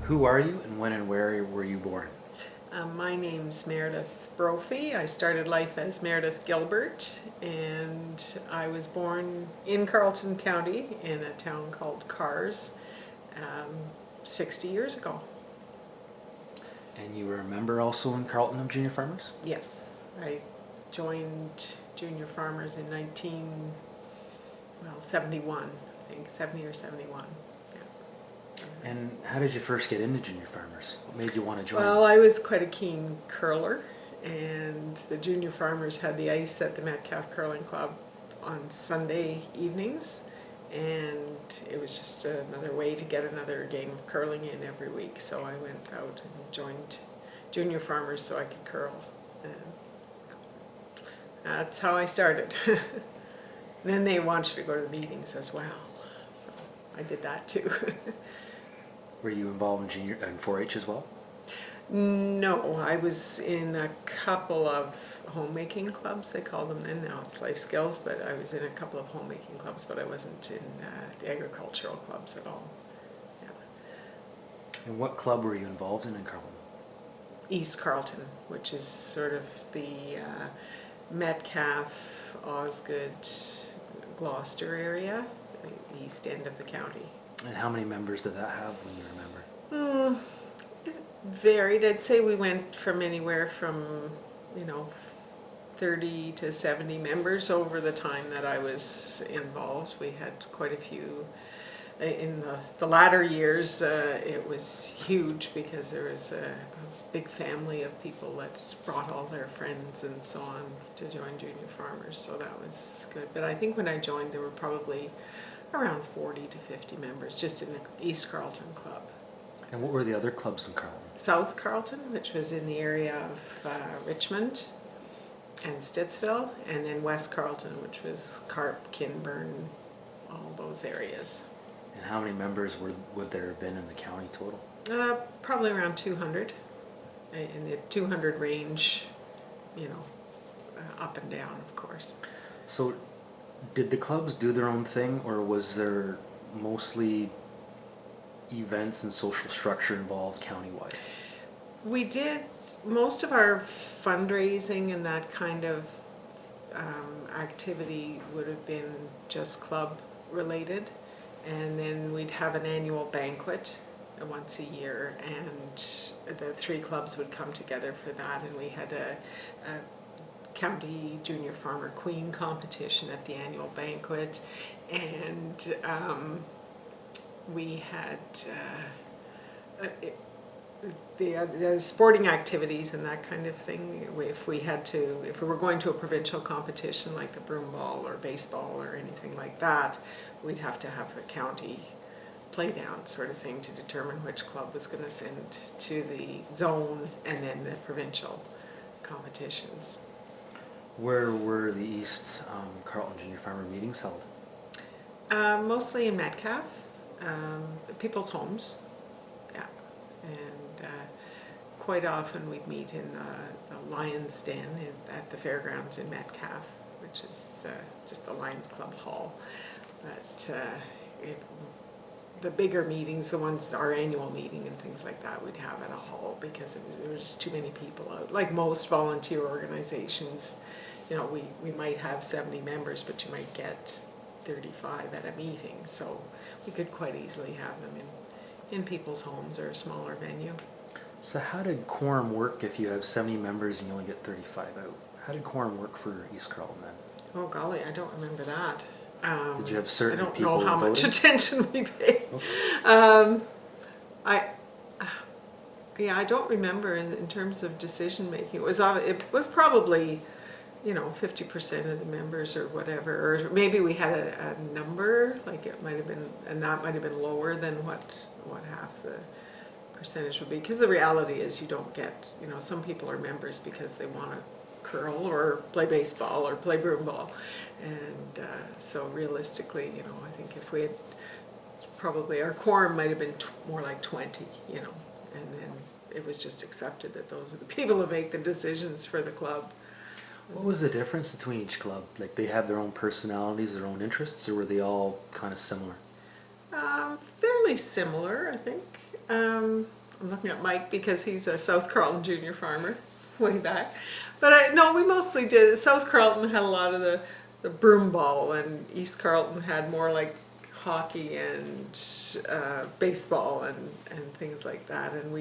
Who are you, and when and where were you born? My name's Meredith Brophy. I started life as Meredith Gilbert, and I was born in Carleton County in a town called Cars 60 years ago. And you were a member also in Carleton of Junior Farmers? Yes, I joined Junior Farmers in 71, I think, 70 or 71. And how did you first get into Junior Farmers? What made you want to join? Well, I was quite a keen curler, and the Junior Farmers had the ice at the Metcalfe Curling Club on Sunday evenings, and it was just another way to get another game of curling in every week. So I went out and joined Junior Farmers so I could curl. And that's how I started. Then they want you to go to the meetings as well, so I did that too. Were you involved in 4-H as well? No, I was in a couple of homemaking clubs, they call them then, now it's Life Skills, but I was in a couple of homemaking clubs, but I wasn't in the agricultural clubs at all. Yeah. And what club were you involved in Carleton? East Carleton, which is sort of the Metcalfe, Osgoode, Gloucester area, the east end of the county. And how many members did that have when you remember? It varied. I'd say we went from anywhere from, 30 to 70 members over the time that I was involved. We had quite a few. In the latter years, it was huge because there was a big family of people that brought all their friends and so on to join Junior Farmers, so that was good. But I think when I joined, there were probably around 40 to 50 members just in the East Carleton Club. And what were the other clubs in Carleton? South Carleton, which was in the area of Richmond and Stittsville, and then West Carleton, which was Carp, Kinburn, all those areas. And how many members would there have been in the county total? Probably around 200, in the 200 range, up and down, of course. So did the clubs do their own thing, or was there mostly events and social structure involved countywide? We did most of our fundraising and that kind of activity would have been just club related, and then we'd have an annual banquet once a year, and the three clubs would come together for that, and we had a county junior farmer queen competition at the annual banquet, and we had the sporting activities and that kind of thing. If we were going to a provincial competition like the broom ball or baseball or anything like that, we'd have to have a county play down sort of thing to determine which club was going to send to the zone and then the provincial competitions. Where were the East Carleton Junior Farmer meetings held? Mostly in Metcalfe, people's homes, yeah, and quite often we'd meet in the Lions Den at the fairgrounds in Metcalfe, which is just the Lions Club Hall. But the bigger meetings, the ones, our annual meeting and things like that, we'd have at a hall because there was just too many people out. Like most volunteer organizations, we might have 70 members, but you might get 35 at a meeting, so we could quite easily have them in people's homes or a smaller venue. So how did quorum work if you have 70 members and you only get 35 out? How did quorum work for East Carleton then? Oh golly, I don't remember that. Did you have certain people people I don't know how voting? much attention we paid. Okay. I don't remember in terms of decision making. It was probably 50% of the members or whatever, or maybe we had a number, like it might have been, and that might have been lower than what half the percentage would be, because the reality is you don't get, some people are members because they want to curl or play baseball or play broom ball, and so realistically, I think if we had, probably our quorum might have been more like 20, and then it was just accepted that those are the people who make the decisions for the club. What was the difference between each club? Like, they have their own personalities, their own interests, or were they all kind of similar? Fairly similar, I think. I'm looking at Mike because he's a South Carlton junior farmer way back. But no, we mostly did. South Carlton had a lot of the broom ball, and East Carlton had more like hockey and baseball and things like that. And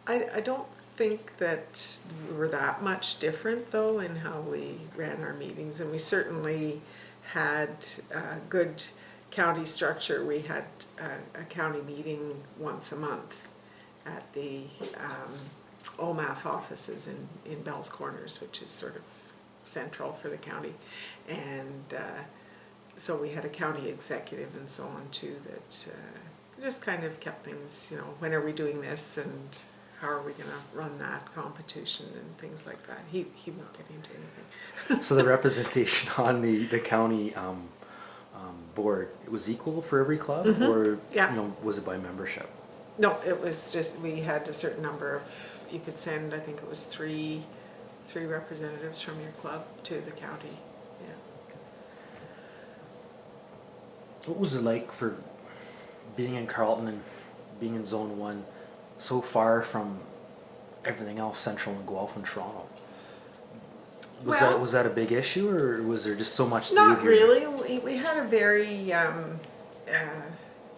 I don't think that we were that much different though in how we ran our meetings, and we certainly had good county structure. We had a county meeting once a month at the OMAF offices in Bell's Corners, which is sort of central for the county. And so we had a county executive and so on too that just kind of kept things, you know, when are we doing this and how are we going to run that competition and things like that. He won't get into anything. So the representation on the county board, it was equal for every club, or Yeah. you know, was it by membership? No, it was just, we had a certain number of, you could send, I think it was three representatives from your club to the county. Yeah. What was it like for being in Carleton and being in Zone 1, so far from everything else central in Guelph and Toronto? Was that a big issue, or was there just so much to do here? Not really. We had a very,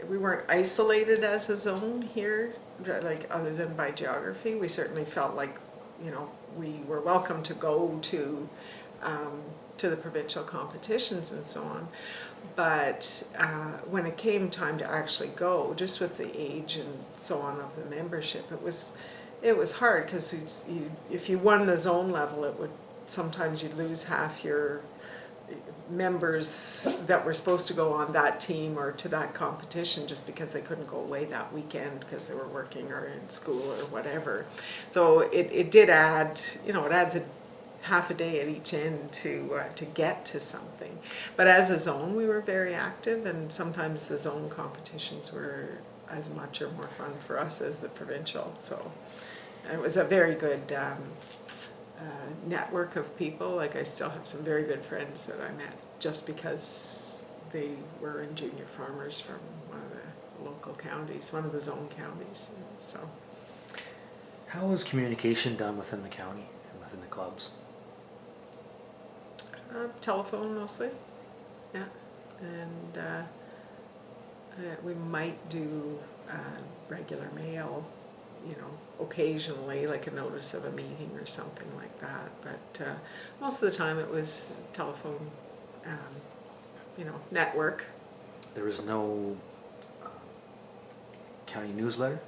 we weren't isolated as a zone here, like other than by geography. We certainly felt like, you know, we were welcome to go to the provincial competitions and so on. But when it came time to actually go, just with the age and so on of the membership, it was hard because if you won the zone level, it would sometimes you'd lose half your members that were supposed to go on that team or to that competition just because they couldn't go away that weekend because they were working or in school or whatever. So it did add, you know, it adds a half a day at each end to get to something. But as a zone, we were very active, and sometimes the zone competitions were as much or more fun for us as the provincial. So it was a very good network of people. Like, I still have some very good friends that I met just because they were in junior farmers from one of the local counties, one of the zone counties. So, How was communication done within the county and within the clubs? telephone mostly, yeah, and we might do regular mail, you know, occasionally, like a notice of a meeting or something like that. But most of the time it was telephone, you know, network. There was no county newsletter?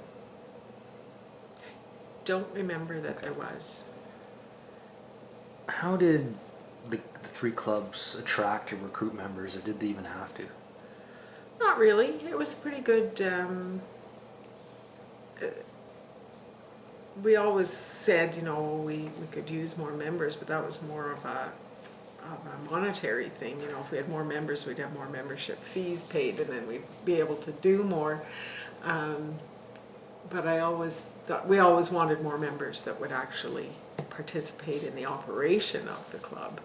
Don't remember that Okay. there was. How did the three clubs attract or recruit members, or did they even have to? Not really. It was pretty good. We always said, you know, we could use more members, but that was more of a monetary thing. You know, if we had more members, we'd have more membership fees paid, and then we'd be able to do more. But I always thought we always wanted more members that would actually participate in the operation of the club.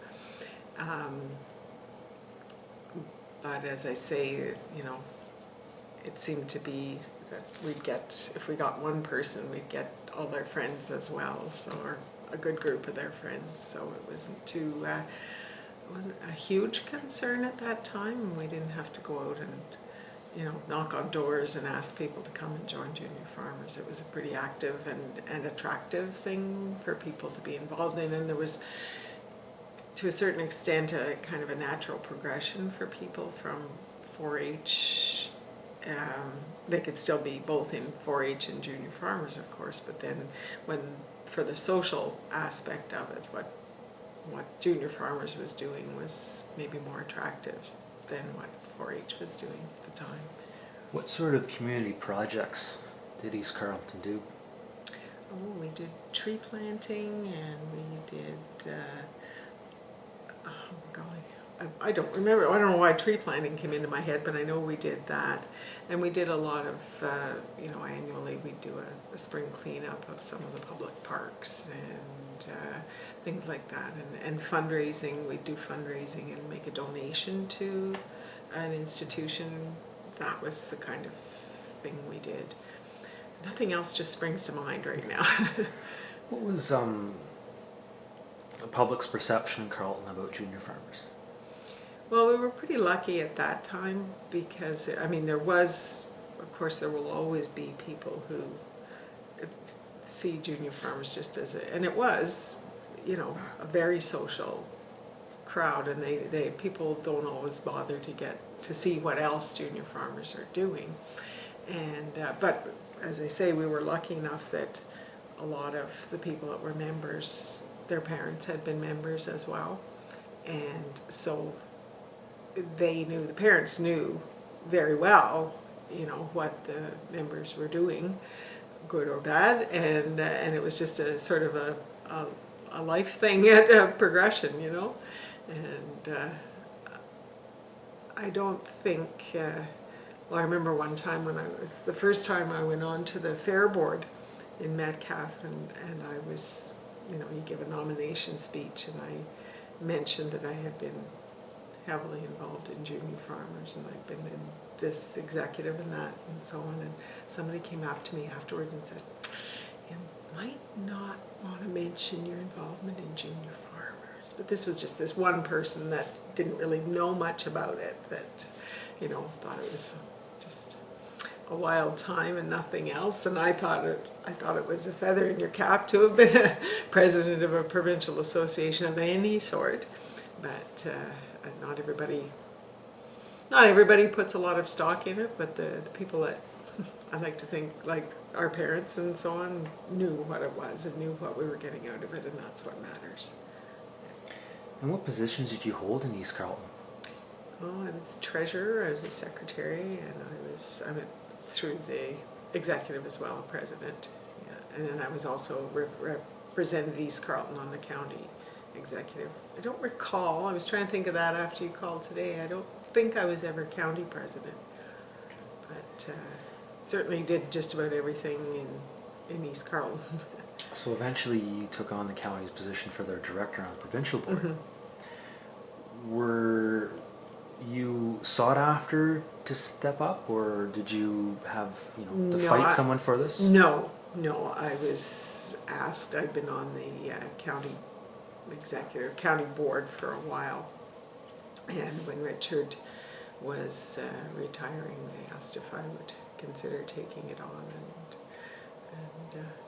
But as I say, you know, it seemed to be that we'd get, if we got one person, we'd get all their friends as well, so, or a good group of their friends. So it wasn't too, it wasn't a huge concern at that time. We didn't have to go out and, you know, knock on doors and ask people to come and join junior farmers. It was a pretty active and attractive thing for people to be involved in, and there was, to a certain extent, a kind of a natural progression for people from 4-H. They could still be both in 4-H and junior farmers, of course, but then when, for the social aspect of it, what junior farmers was doing was maybe more attractive than what 4-H was doing at the time. What sort of community projects did East Carleton do? Oh, we did tree planting, and we did, oh golly, I don't remember. I don't know why tree planting came into my head, but I know we did that. And we did a lot of, you know, annually we'd do a spring cleanup of some of the public parks and things like that. And fundraising, we'd do fundraising and make a donation to an institution. That was the kind of thing we did. Nothing else just springs to mind right now. What was the public's perception in Carleton about junior farmers? Well, we were pretty lucky at that time because, I mean, there was, of course, there will always be people who see junior farmers just as and it was, you know, a very social crowd, and people don't always bother to get to see what else junior farmers are doing. And but as I say, we were lucky enough that a lot of the people that were members, their parents had been members as well, and so the parents knew very well, you know, what the members were doing, good or bad, and it was just a sort of a life thing, a progression, you know, and I don't think. Well, I remember one time when the first time I went on to the fair board in Metcalfe, and I was, you know, you give a nomination speech, and I mentioned that I had been heavily involved in junior farmers, and I'd been in this executive and that and so on, and somebody came up to me afterwards and said, "You might not want to mention your involvement in junior farmers." But this was just this one person that didn't really know much about it, that, you know, thought it was just a wild time and nothing else, and I thought it was a feather in your cap to have been a president of a provincial association of any sort, but not everybody puts a lot of stock in it, but the people that I like to think, like our parents and so on, knew what it was and knew what we were getting out of it, and that's what matters. And what positions did you hold in East Carleton? Oh, I was treasurer, I was a secretary, and I went through the executive as well, president. Yeah. And then I was also represented East Carleton on the county executive. I don't recall, I was trying to think of that after you called today, I don't think I was ever county president, but certainly did just about everything in East Carleton. So eventually you took on the county's position for their director on the provincial board. Mm-hmm. Were you sought after to step up, or did you have, you know, to fight someone for this? No, I was asked. I'd been on the county board for a while, and when Richard was retiring, they asked if I would consider taking it on, and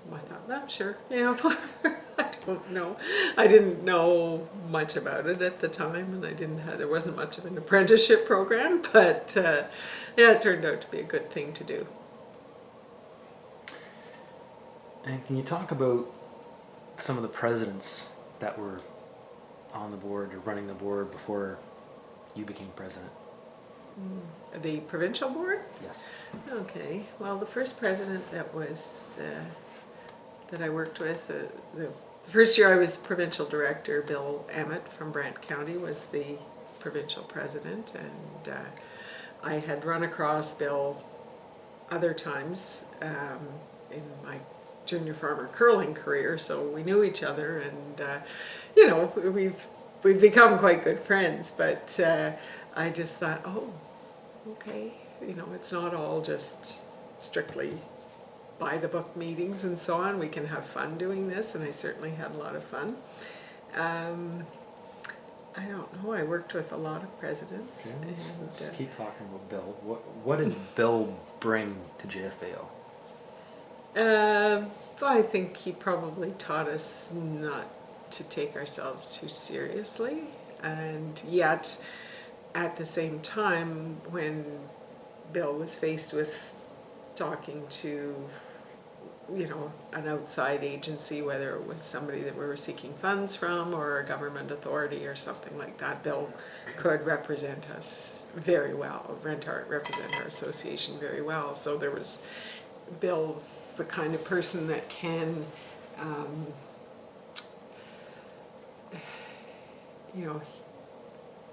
I thought, well, sure, yeah, whatever. I don't know. I didn't know much about it at the time, and there wasn't much of an apprenticeship program, but yeah, it turned out to be a good thing to do. And can you talk about some of the presidents that were on the board or running the board before you became president? The provincial board? Yes. Okay. Well, the first president that was that I worked with, the first year I was provincial director, Bill Emmett from Brant County was the provincial president, and I had run across Bill other times in my junior farmer curling career, so we knew each other, and you know, we've become quite good friends, but I just thought, oh, okay, you know, it's not all just strictly by the book meetings and so on. We can have fun doing this, and I certainly had a lot of fun. I don't know, I worked with a lot of presidents. Okay, let's keep talking about Bill. What did Bill bring to JFAO? I think he probably taught us not to take ourselves too seriously, and yet at the same time, when Bill was faced with talking to, you know, an outside agency, whether it was somebody that we were seeking funds from or a government authority or something like that, Bill could represent us very well, represent our association very well. So Bill's the kind of person that can, you know,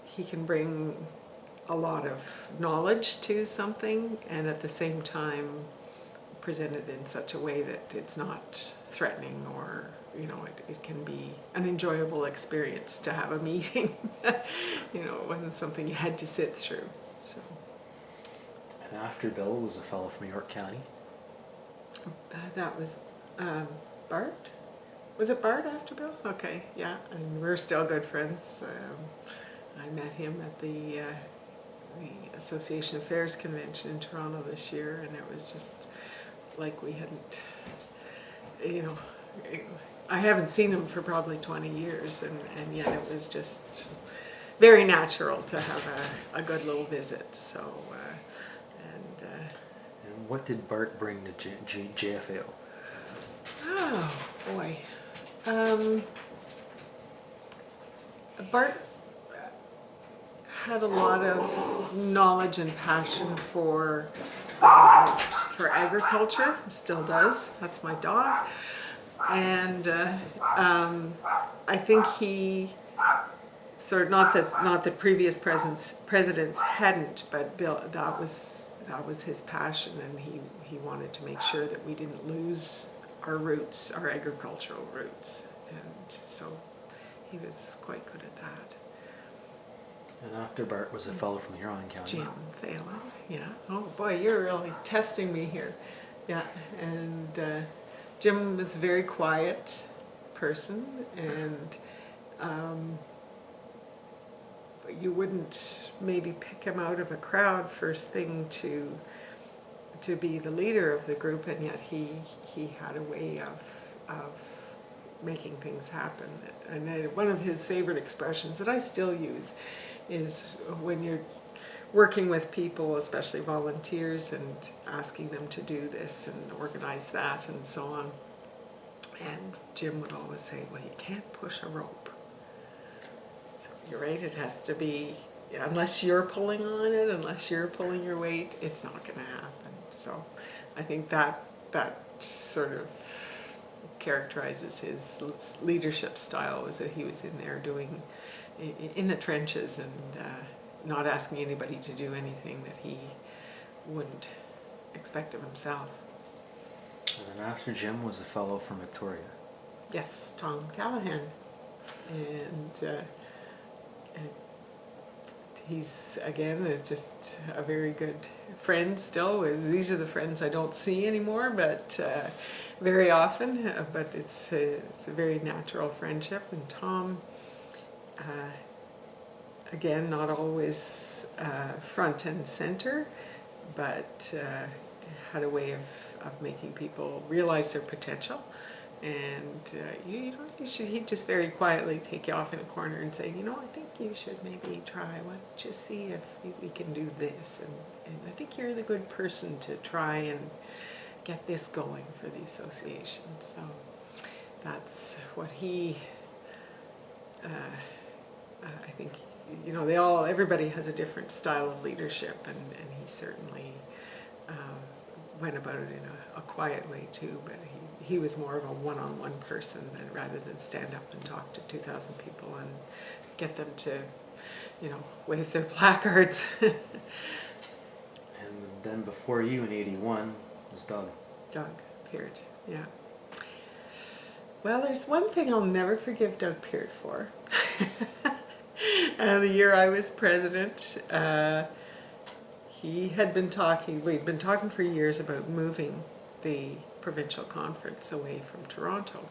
he can bring a lot of knowledge to something, and at the same time present it in such a way that it's not threatening, or, you know, it can be an enjoyable experience to have a meeting. You know, it wasn't something you had to sit through. So. After Bill was a fellow from York County. That was Bart. Was it Bart after Bill? Okay, yeah, and we're still good friends. I met him at the Association of Fairs convention in Toronto this year, and it was just like we hadn't, you know, I haven't seen him for probably 20 years, and yet it was just very natural to have a good little visit. So, And what did Bart bring to JFAO? oh boy, Bart had a lot of knowledge and passion for agriculture. Still does. That's my dog, and I think he sort of not that previous presidents hadn't, but Bill, that was his passion, and he wanted to make sure that we didn't lose our roots, our agricultural roots, and so he was quite good at that. And after Bart was a fellow from Huron County. Jim Phelan, yeah. Oh boy, you're really testing me here. Yeah, and Jim was a very quiet person, and you wouldn't maybe pick him out of a crowd first thing to be the leader of the group, and yet he had a way of making things happen. And one of his favorite expressions that I still use is when you're working with people, especially volunteers, and asking them to do this and organize that and so on. And Jim would always say, well, you can't push a rope. So you're right, it has to be, unless you're pulling on it, unless you're pulling your weight, it's not going to happen. So I think that sort of characterizes his leadership style, was that he was in there doing, in the trenches, and not asking anybody to do anything that he wouldn't expect of himself. And then after Jim was a fellow from Victoria. Yes, Tom Callahan, and he's again just a very good friend still. These are the friends I don't see anymore, but very often. But it's a very natural friendship, and Tom. Again, not always front and center, but had a way of making people realize their potential. And he'd just very quietly take you off in a corner and say, I think you should maybe try, why don't you see if we can do this? And I think you're the good person to try and get this going for the association. So that's what he, I think, everybody has a different style of leadership, and he certainly went about it in a quiet way too, but he was more of a one-on-one person rather than stand up and talk to 2,000 people and get them to, wave their placards. And then before you in 81 was Doug. Doug Peart, yeah. Well, there's one thing I'll never forgive Doug Peart for. The year I was president, we'd been talking for years about moving the provincial conference away from Toronto.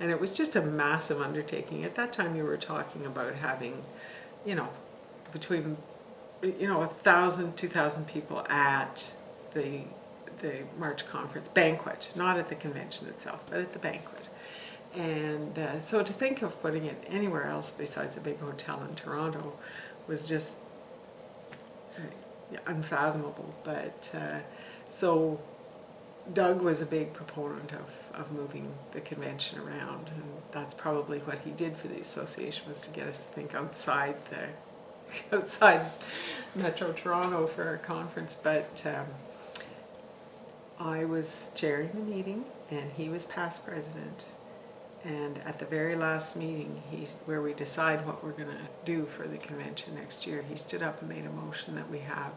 And it was just a massive undertaking. At that time you were talking about having, between, 1,000, 2,000 people at the March conference banquet, not at the convention itself, but at the banquet. And so to think of putting it anywhere else besides a big hotel in Toronto was just unfathomable. But so Doug was a big proponent of moving the convention around, and that's probably what he did for the association, was to get us to think outside Metro Toronto for our conference. But I was chairing the meeting, and he was past president. And at the very last meeting, where we decide what we're going to do for the convention next year, he stood up and made a motion that we have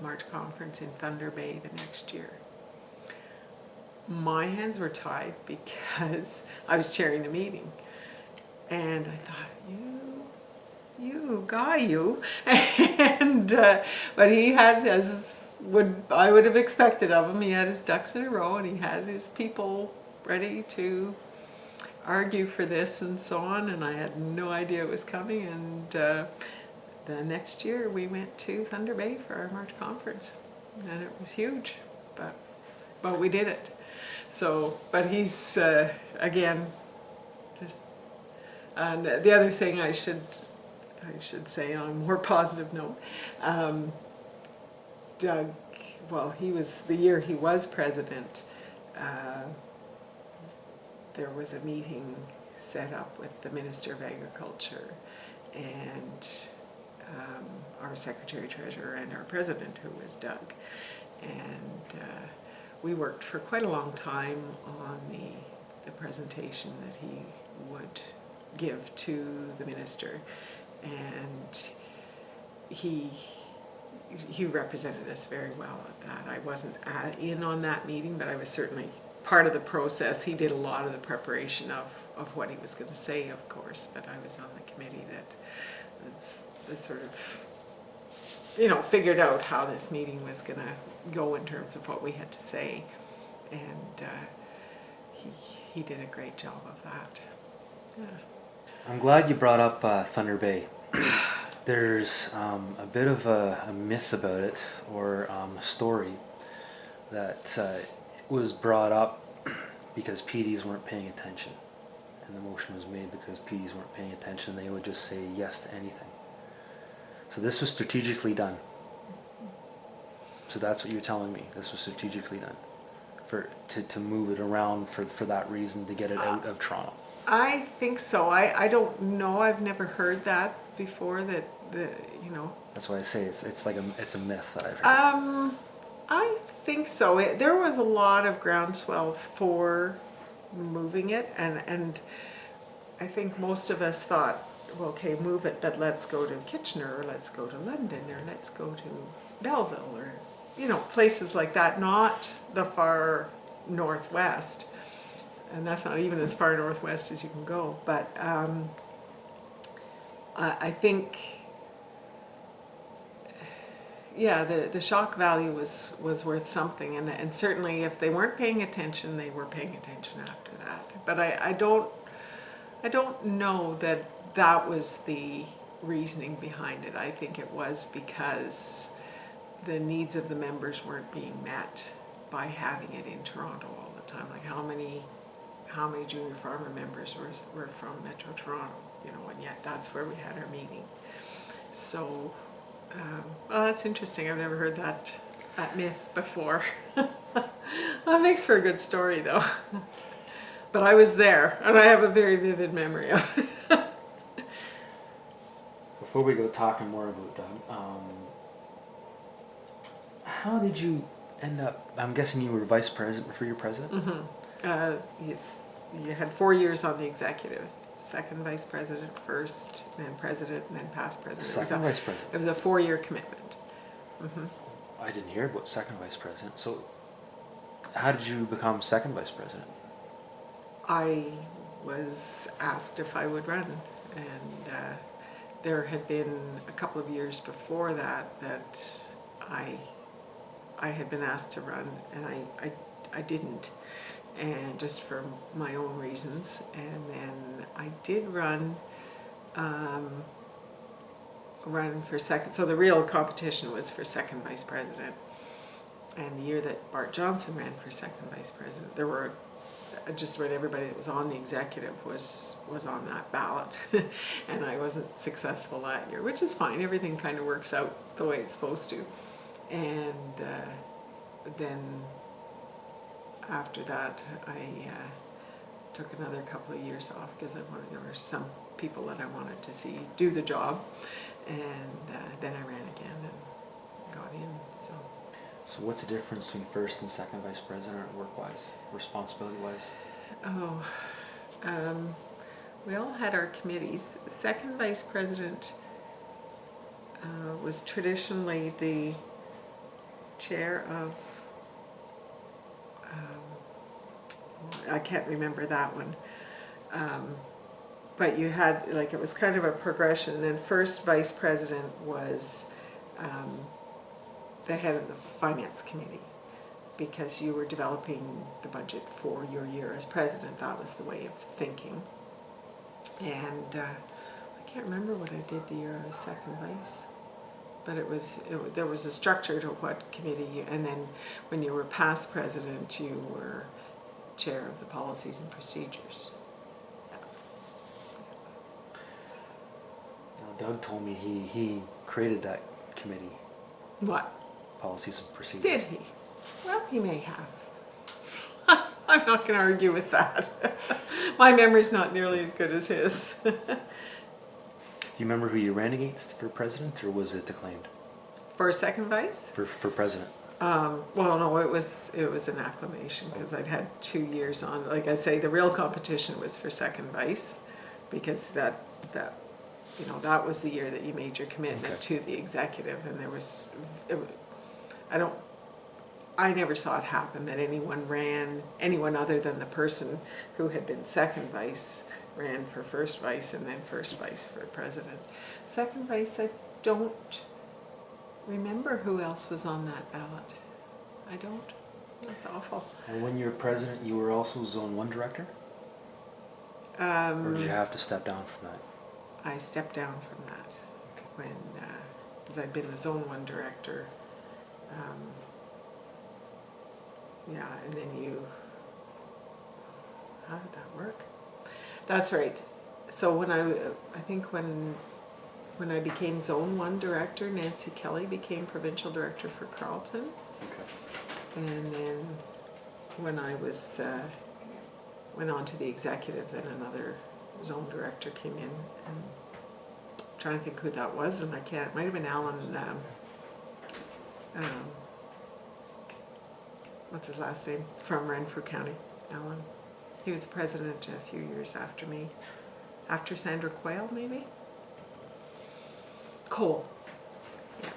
March conference in Thunder Bay the next year. My hands were tied because I was chairing the meeting. And I thought, you guy, you. And, but he had, as I would have expected of him. He had his ducks in a row, and he had his people ready to argue for this and so on, and I had no idea it was coming. And the next year we went to Thunder Bay for our March conference, and it was huge, but we did it. So, but he's again, just. And the other thing I should say on a more positive note, Doug, well, he was, the year he was president, there was a meeting set up with the Minister of Agriculture and our Secretary Treasurer and our President, who was Doug. And we worked for quite a long time on the presentation that he would give to the minister, and he represented us very well at that. I wasn't in on that meeting, but I was certainly part of the process. He did a lot of the preparation of what he was going to say, of course, but I was on the committee that sort of, figured out how this meeting was going to go in terms of what we had to say, and he did a great job of that. Yeah. I'm glad you brought up Thunder Bay. There's a bit of a myth about it, or a story that was brought up because PDs weren't paying attention, and the motion was made because PDs weren't paying attention. They would just say yes to anything. So this was strategically done. So that's what you're telling me. This was strategically done to move it around for that reason, to get it out of Toronto. I think so. I don't know. I've never heard that before. That's why I say it's a myth that I've heard. I think so. There was a lot of groundswell for moving it, and I think most of us thought, well, okay, move it, but let's go to Kitchener, or let's go to London, or let's go to Belleville, or places like that, not the far northwest. And that's not even as far northwest as you can go. But I think, yeah, the shock value was worth something. And certainly if they weren't paying attention, they were paying attention after that. But I don't know that was the reasoning behind it. I think it was because the needs of the members weren't being met by having it in Toronto all the time. Like how many junior farmer members were from Metro Toronto, and yet that's where we had our meeting. So, well, that's interesting. I've never heard that myth before. That makes for a good story, though. But I was there, and I have a very vivid memory of it. Before we go talking more about Doug, how did you end up? I'm guessing you were vice president for your president. Mm-hmm. Yes, you had 4 years on the executive. Second vice president first, then president, and then past president. Second vice president. It was a 4-year commitment. Mm-hmm. I didn't hear about second vice president. So, how did you become second vice president? I was asked if I would run, and there had been a couple of years before that I had been asked to run, and I didn't, and just for my own reasons. And then I did run for second. So the real competition was for second vice president. And the year that Bart Johnson ran for second vice president, there were just about everybody that was on the executive was on that ballot, and I wasn't successful that year, which is fine. Everything kind of works out the way it's supposed to. And then after that, I took another couple of years off because there were some people that I wanted to see do the job, and then I ran again and got in. So what's the difference between first and second vice president, work-wise, responsibility-wise? We all had our committees. Second vice president was traditionally the chair of, I can't remember that one, but you had, it was kind of a progression. Then first vice president was the head of the finance committee, because you were developing the budget for your year as president. That was the way of thinking. And I can't remember what I did the year I was second vice, but there was a structure to what committee you, and then when you were past president, you were chair of the policies and procedures. Doug told me he created that committee. What? Policies and procedures. Did he? Well, he may have. I'm not going to argue with that. My memory's not nearly as good as his. Do you remember who you ran against for president, or was it declaimed? For second vice? For president. Well, no, it was an acclamation, because I'd had 2 years on. Like I say, the real competition was for second vice, because that was the year that you made your commitment to the executive, and I never saw it happen that anyone other than the person who had been second vice ran for first vice, and then first vice for president. Second vice, I don't remember who else was on that ballot. I don't. That's awful. And when you were president, you were also Zone 1 director? Or did you have to step down from that? I stepped down from that when, because I'd been the Zone 1 director. And then how did that work? That's right. So when I think when I became Zone 1 director, Nancy Kelly became provincial director for Carleton. Okay. And then when I went on to the executive, then another zone director came in, and I'm trying to think who that was, and I can't. It might have been Alan. What's his last name? From Renfrew County, Alan. He was president a few years after me, after Sandra Quayle, maybe. Cole. Yeah.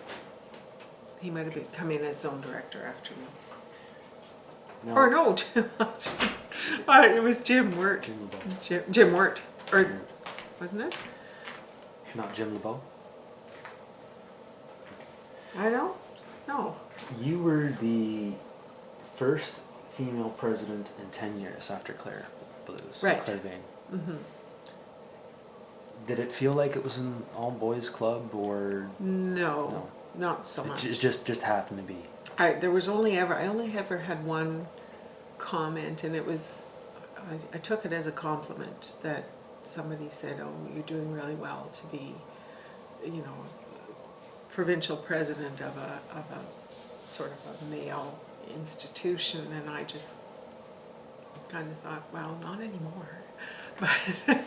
He might have come in as zone director after me. No. Or no, it was Jim Wirt. Jim Wirt, or wasn't it? Not Jim LeBeau? I don't know. You were the first female president in 10 years after Claire Blues. Right. Claire Vane. Mm-hmm. Did it feel like it was an all-boys club, or...? No, not so much. It just happened to be. I only ever had one comment, and it was, I took it as a compliment that somebody said, "Oh, you're doing really well to be, provincial president of a sort of a male institution," and I just kind of thought, well, not anymore. But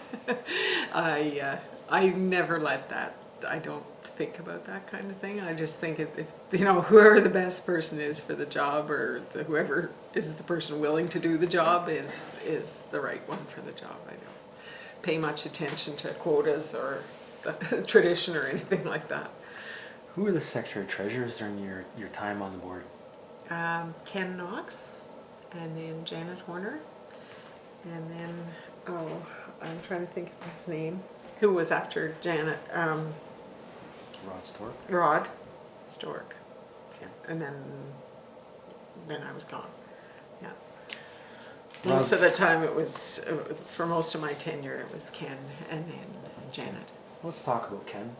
I never let that. I don't think about that kind of thing. I just think if whoever the best person is for the job, or whoever is the person willing to do the job is the right one for the job. I don't pay much attention to quotas or the tradition or anything like that. Who were the secretary treasurers during your time on the board? Ken Knox, and then Janet Horner, and then I'm trying to think of his name. Who was after Janet? Rod Stork. Rod Stork. Yeah. And then I was gone. Yeah. Most of the time it was, for most of my tenure, it was Ken and then Janet. Let's talk about Ken.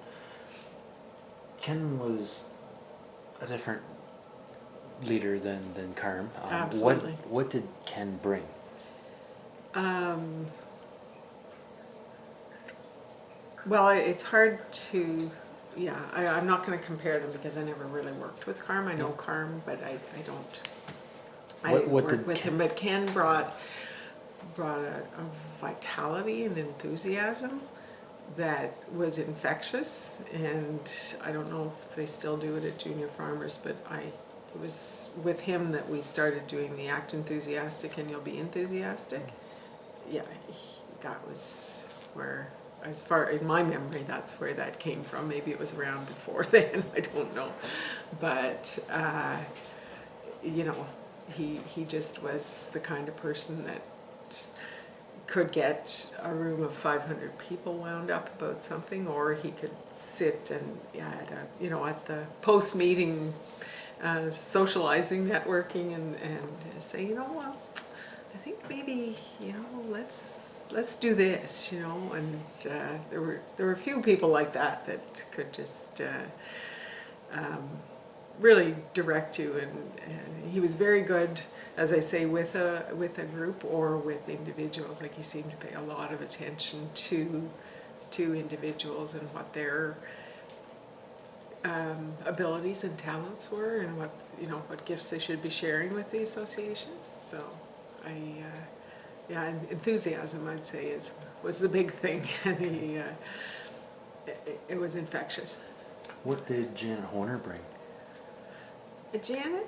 Ken was a different leader than Carm. Absolutely. What did Ken bring? Well, it's hard to, I'm not going to compare them because I never really worked with Carm. I know Carm, but I didn't work with him. But Ken brought a vitality and enthusiasm that was infectious, and I don't know if they still do it at Junior Farmers, but it was with him that we started doing the Act Enthusiastic and You'll Be Enthusiastic. Yeah, that was where, as far in my memory, that's where that came from. Maybe it was around before then, I don't know. But, he just was the kind of person that could get a room of 500 people wound up about something, or he could sit and at the post-meeting socializing, networking, and say, well, I think maybe, let's do this, and there were a few people like that could just really direct you, and he was very good, as I say, with a group or with individuals. Like, he seemed to pay a lot of attention to individuals and what their abilities and talents were, and what gifts they should be sharing with the association. So and enthusiasm, I'd say, was the big thing, and it was infectious. What did Janet Horner bring? Janet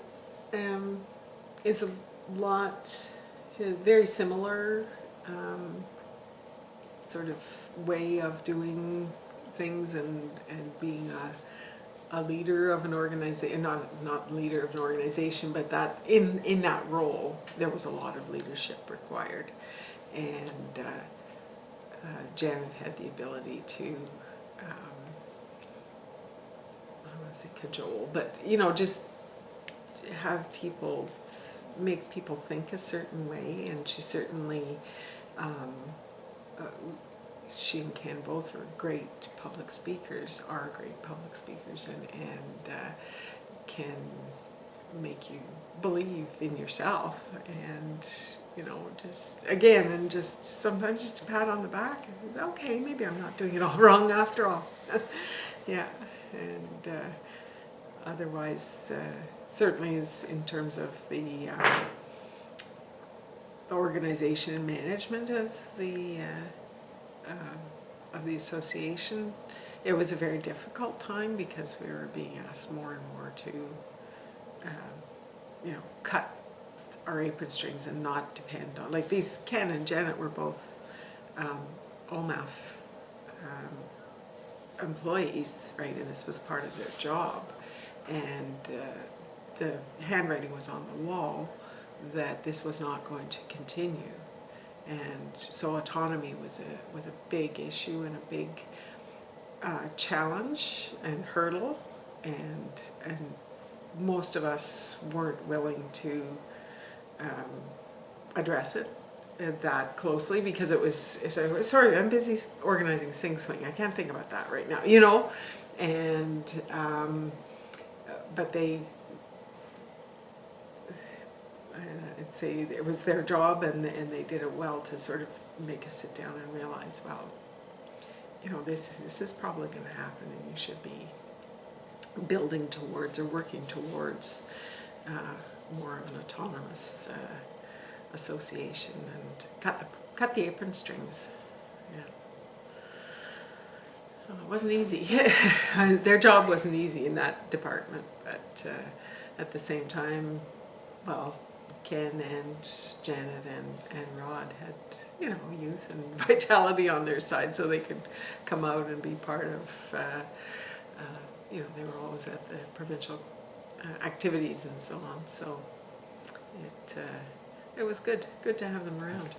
is a lot, very similar sort of way of doing things, and being a leader of an organization, not leader of an organization, but that in that role there was a lot of leadership required, and Janet had the ability to I don't want to say cajole, but just have people, make people think a certain way. And she certainly she and Ken both are great public speakers, and can make you believe in yourself, and just sometimes just a pat on the back, and okay, maybe I'm not doing it all wrong after all. Yeah. And otherwise, certainly is in terms of the organization and management of the association. It was a very difficult time because we were being asked more and more to cut our apron strings and not depend on, like, these Ken and Janet were both OMAF employees, right, and this was part of their job, and the handwriting was on the wall that this was not going to continue. And so autonomy was a big issue and a big challenge and hurdle, and most of us weren't willing to address it that closely, because it was, sorry, I'm busy organizing Sing Swing, I can't think about that right now, and but I'd say it was their job, and they did it well to sort of make us sit down and realize, well, this is probably going to happen, and you should be building towards or working towards more of an autonomous association, and cut the apron strings. Yeah. It wasn't easy. Their job wasn't easy in that department, but at the same time, well, Ken and Janet and Rod had, youth and vitality on their side, so they could come out and be part of, they were always at the provincial activities and so on. So it was good to have them around.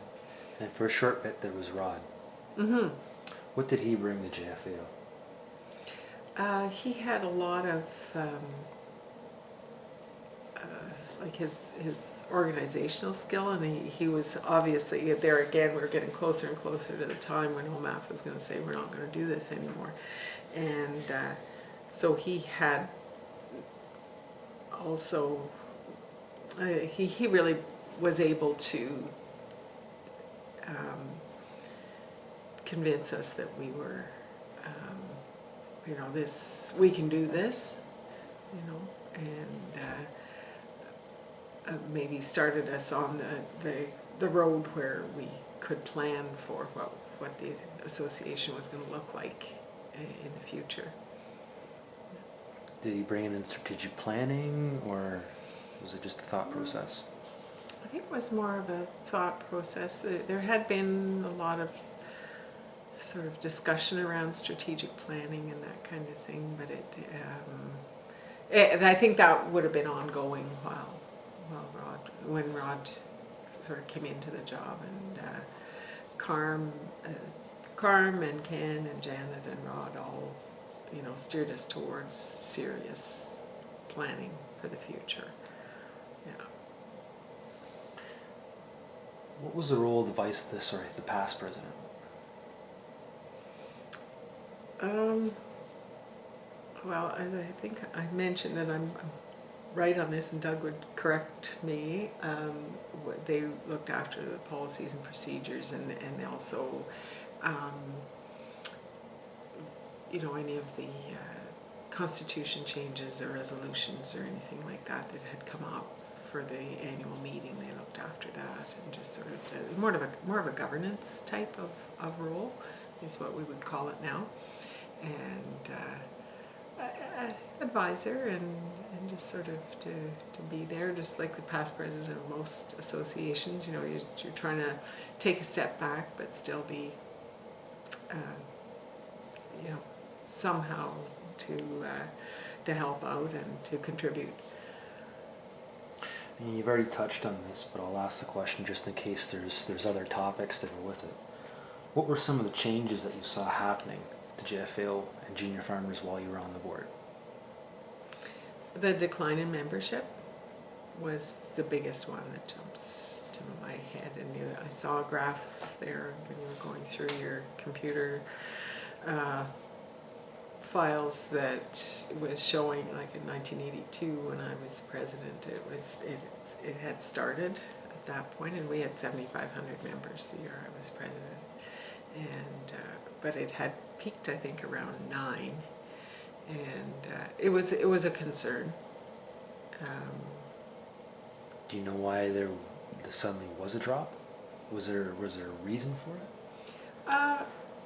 And for a short bit, there was Rod. Mm-hmm. What did he bring to JFAO? He had a lot of like his organizational skill, and he was obviously there again. We were getting closer and closer to the time when OMAF was going to say, we're not going to do this anymore, and so he had also he really was able to convince us that we were we can do this, and maybe started us on the road where we could plan for what the association was going to look like in the future. Did he bring in strategic planning, or was it just a thought process? I think it was more of a thought process. There had been a lot of sort of discussion around strategic planning and that kind of thing, but I think that would have been ongoing when Rod sort of came into the job, and Carm and Ken and Janet and Rod all steered us towards serious planning. for the future. Yeah. What was the role of the past president? Well, as I think I mentioned, and I'm right on this, and Doug would correct me, they looked after the policies and procedures, and they also, any of the constitution changes or resolutions or anything like that that had come up for the annual meeting, they looked after that, and just sort of more of a governance type of role is what we would call it now, and advisor and just sort of to be there, just like the past president of most associations. You're trying to take a step back but still be somehow to help out and to contribute. And you've already touched on this, but I'll ask the question just in case there's other topics that are with it. What were some of the changes that you saw happening to JFAO and junior farmers while you were on the board? The decline in membership was the biggest one that jumps to my head, and I saw a graph there when you were going through your computer files that was showing, like in 1982 when I was president, it had started at that point, and we had 7,500 members the year I was president, and but it had peaked I think around 9, and it was a concern. Do you know why there suddenly was a drop? Was there a reason for it?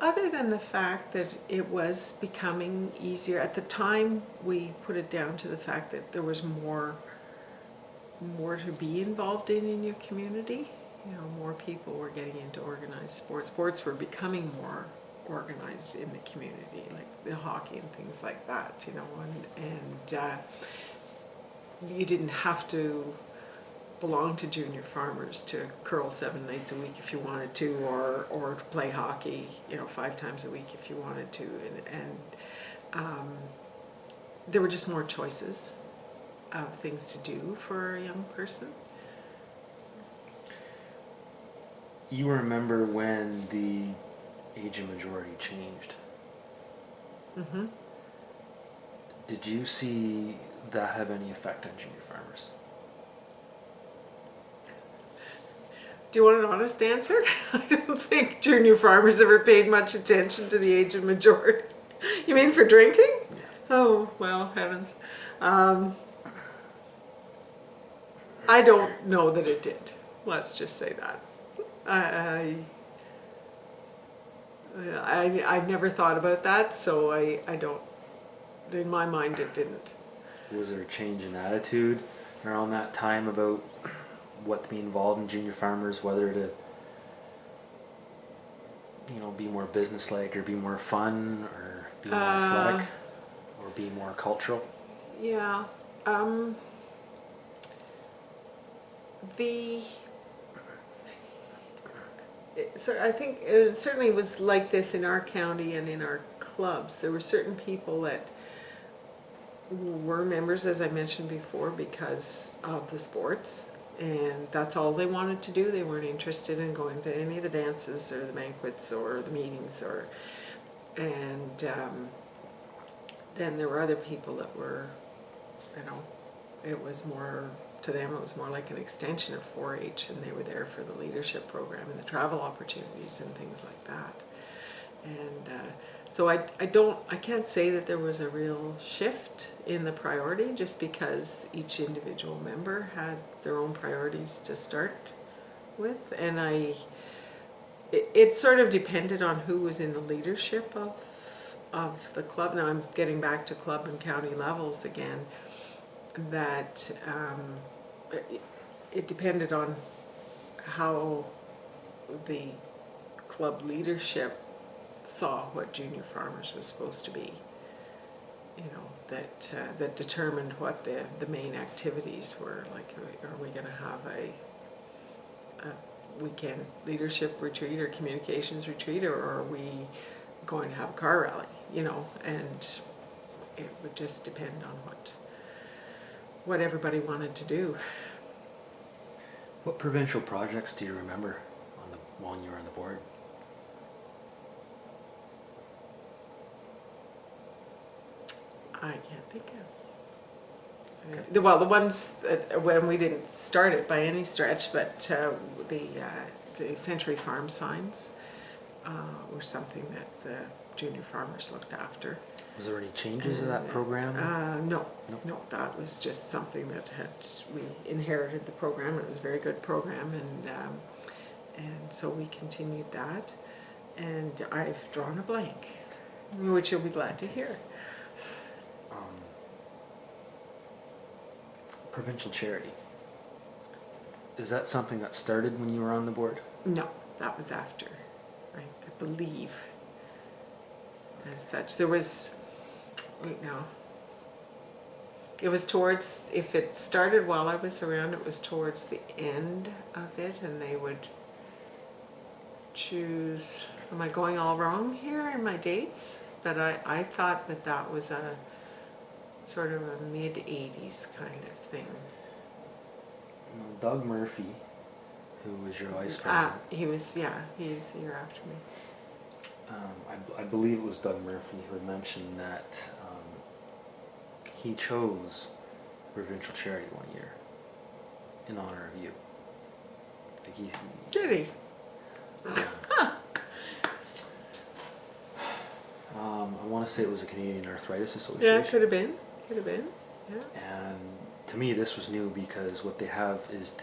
Other than the fact that it was becoming easier. At the time, we put it down to the fact that there was more to be involved in your community. More people were getting into organized sports. Sports were becoming more organized in the community, like the hockey and things like that, and you didn't have to belong to junior farmers to curl 7 nights a week if you wanted to, or to play hockey 5 times a week if you wanted to, and there were just more choices of things to do for a young person. You remember when the age of majority changed? Mm-hmm. Did you see that have any effect on junior farmers? Do you want an honest answer? I don't think junior farmers ever paid much attention to the age of majority. You mean for drinking? Yeah. Oh, well, heavens. I don't know that it did. Let's just say that. I never thought about that, so I don't. In my mind, it didn't. Was there a change in attitude around that time about what to be involved in junior farmers, whether to be more business-like or be more fun or be more athletic or be more cultural? Yeah. So I think it certainly was like this in our county and in our clubs. There were certain people that were members, as I mentioned before, because of the sports, and that's all they wanted to do. They weren't interested in going to any of the dances or the banquets or the meetings, and then there were other people that were, it was more, to them it was more like an extension of 4-H, and they were there for the leadership program and the travel opportunities and things like that. And so I can't say that there was a real shift in the priority, just because each individual member had their own priorities to start with, and it sort of depended on who was in the leadership of the club. Now I'm getting back to club and county levels again, that it depended on how the club leadership saw what junior farmers was supposed to be, that determined what the main activities were. Like, are we going to have a weekend leadership retreat or communications retreat, or are we going to have a car rally, and it would just depend on what everybody wanted to do. What provincial projects do you remember while you were on the board? I can't think of. Okay. Well, the ones when we didn't start it by any stretch, but the Century Farm signs were something that the junior farmers looked after. Was there any changes to that program? No, Nope. no, that was just something that we inherited the program. It was a very good program, and so we continued that. And I've drawn a blank, which you'll be glad to hear. Provincial charity. Is that something that started when you were on the board? No, that was after, I believe. As such, there was, wait now, it was towards, if it started while I was around, it was towards the end of it, and they would choose, am I going all wrong here in my dates? But I thought that was a sort of a mid-80s kind of thing. Doug Murphy, who was your vice president. He was a year after me. I believe it was Doug Murphy who had mentioned that he chose provincial charity one year in honor of you. Did he? I want to say it was the Canadian Arthritis Association. Yeah, could have been. Yeah. And to me, this was new because what they have is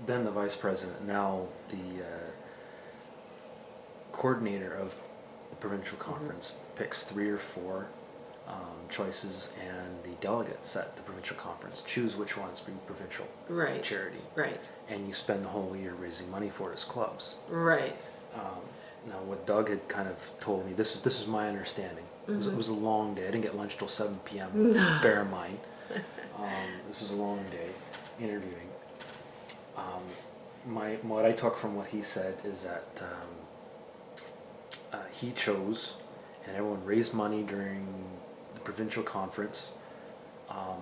then the vice president, now the coordinator of the provincial conference picks 3 or 4 choices, and the delegates at the provincial conference choose which ones bring provincial charity. Right. And you spend the whole year raising money for it as clubs. Right. Now, what Doug had kind of told me, this is my understanding. It was a long day. I didn't get lunch till 7 p.m. Bear in mind. This was a long day interviewing. What I took from what he said is that he chose, and everyone raised money during the provincial conference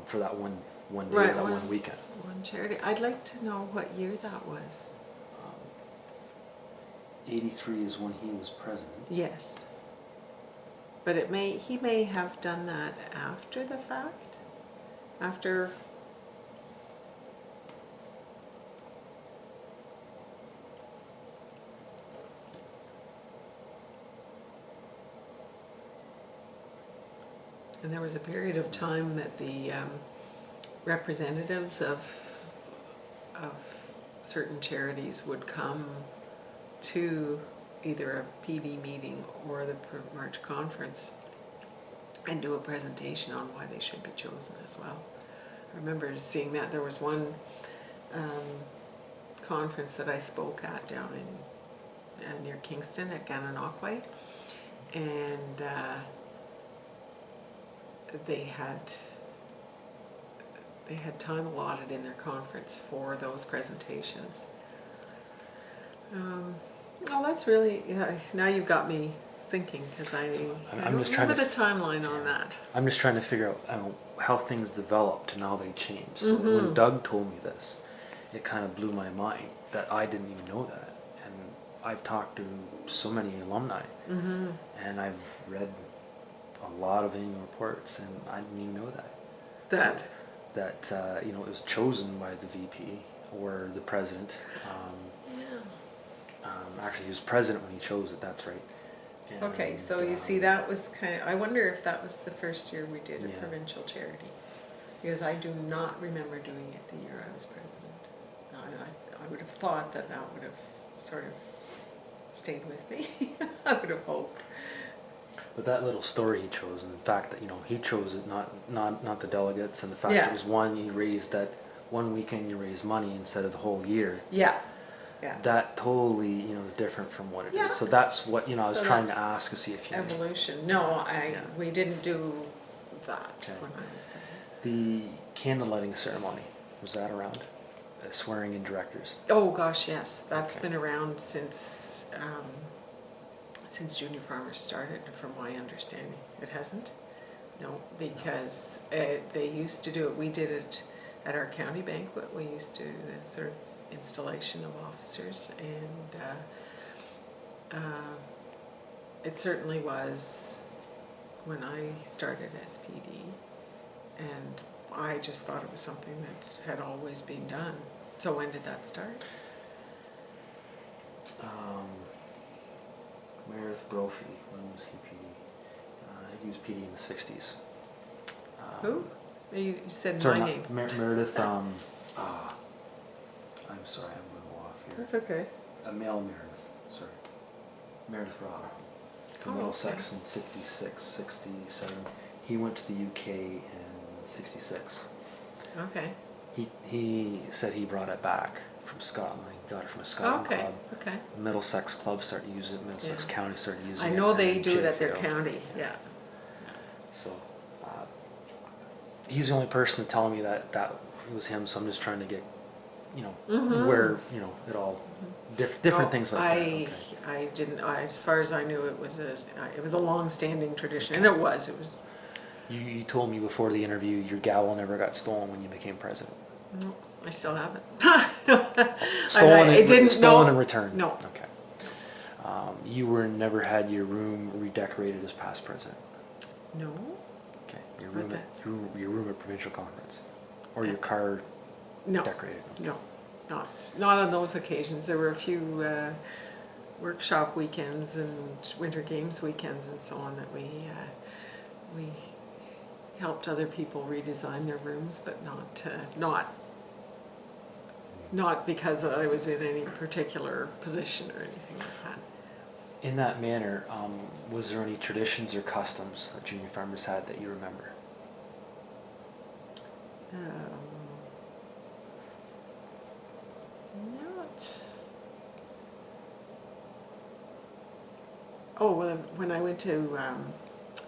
for that one day, Right, that one weekend. One charity. I'd like to know what year that was. 83 is when he was president. Yes. But he may have done that after the fact? After... And there was a period of time that the representatives of certain charities would come to either a PD meeting or the March conference and do a presentation on why they should be chosen as well. I remember seeing that. There was one conference that I spoke at down in near Kingston at Gananoque, and they had time allotted in their conference for those presentations. Well, that's really, now you've got me thinking, because I don't remember the timeline on that. I'm just trying to figure out how things developed and how they changed. So when Doug told me this, it kind of blew my mind that I didn't even know that. And I've talked to so many alumni, and I've read a lot of annual reports, and I didn't even know that. That it was chosen by the VP or the president. Actually, he was president when he chose it. That's right. And, okay, so you see, that was kind of. I wonder if that was the first year we did a provincial charity, because I do not remember doing it the year I was president. I would have thought that would have sort of stayed with me. I would have hoped. But that little story he chose, and the fact that he chose it, not the delegates, and the fact that it was you raised that one weekend, you raised money instead of the whole year. Yeah. That totally is different from what it is. So that's what I was trying to ask to see if you evolution. No, we didn't do that when I was president. The candle lighting ceremony, was that around? Swearing in directors. Oh gosh, yes, that's been around since Junior Farmers started, from my understanding. It hasn't? No, because they used to do it, we did it at our county banquet, we used to do the sort of installation of officers, and it certainly was when I started as PD, and I just thought it was something that had always been done. So when did that start? Meredith Brophy, when was he PD? He was PD in the 60s. Who? You said Sorry, my not name. Meredith, I'm sorry, I'm a little off here. That's okay. Male Meredith, sorry. Meredith Robert. From Oh, Middlesex okay. in 66, 67. He went to the UK in 66. Okay. He said he brought it back from Scotland. He got it from a Scotland club. Okay. Middlesex club started to use it. Middlesex Yeah. County started using I it. know they and do it at their JFAO. county, yeah. So he's the only person to tell me that it was him. So I'm just trying to get, where it all different No, things like that. Okay. I didn't. As far as I knew, it was a long-standing tradition, and it was. You told me before the interview your gavel never got stolen when you became president. No, I still haven't. Stolen and returned. No. Okay. You never had your room redecorated as past president. No. Okay. What Your room at provincial conference, or your car No. decorated. No. Not on those occasions. There were a few workshop weekends and winter games weekends and so on that we helped other people redesign their rooms, but not because I was in any particular position or anything like that. In that manner, was there any traditions or customs that junior farmers had that you remember? Not. Oh, well, when I went to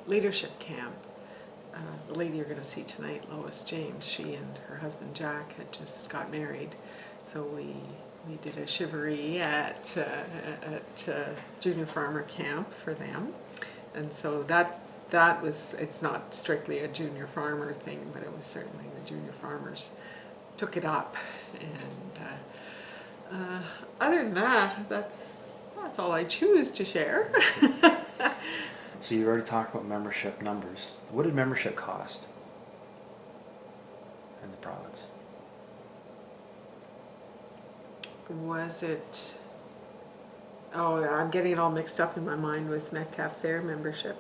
leadership camp, the lady you're going to see tonight, Lois James, she and her husband Jack had just got married, so we did a shivaree at junior farmer camp for them, and so that was, it's not strictly a junior farmer thing, but it was certainly the junior farmers took it up, and other than that, that's all I choose to share. So you already talked about membership numbers. What did membership cost in the province? Was it? Oh, I'm getting it all mixed up in my mind with Metcalf Fair membership.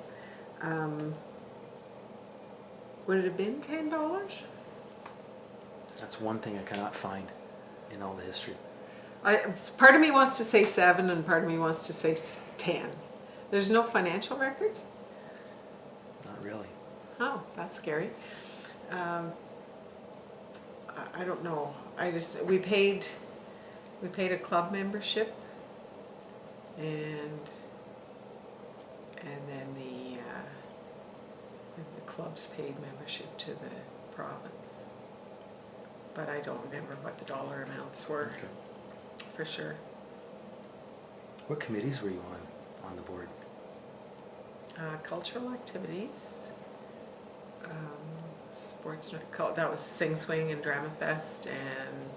Would it have been $10? That's one thing I cannot find in all the history. Part of me wants to say 7, and part of me wants to say 10. There's no financial records? Not really. Oh, that's scary. I don't know. We paid a club membership, and then the clubs paid membership to the province. But I don't remember what the dollar amounts were, for sure. What committees were you on the board? Cultural activities, sports, that was Sing Swing and Drama Fest, and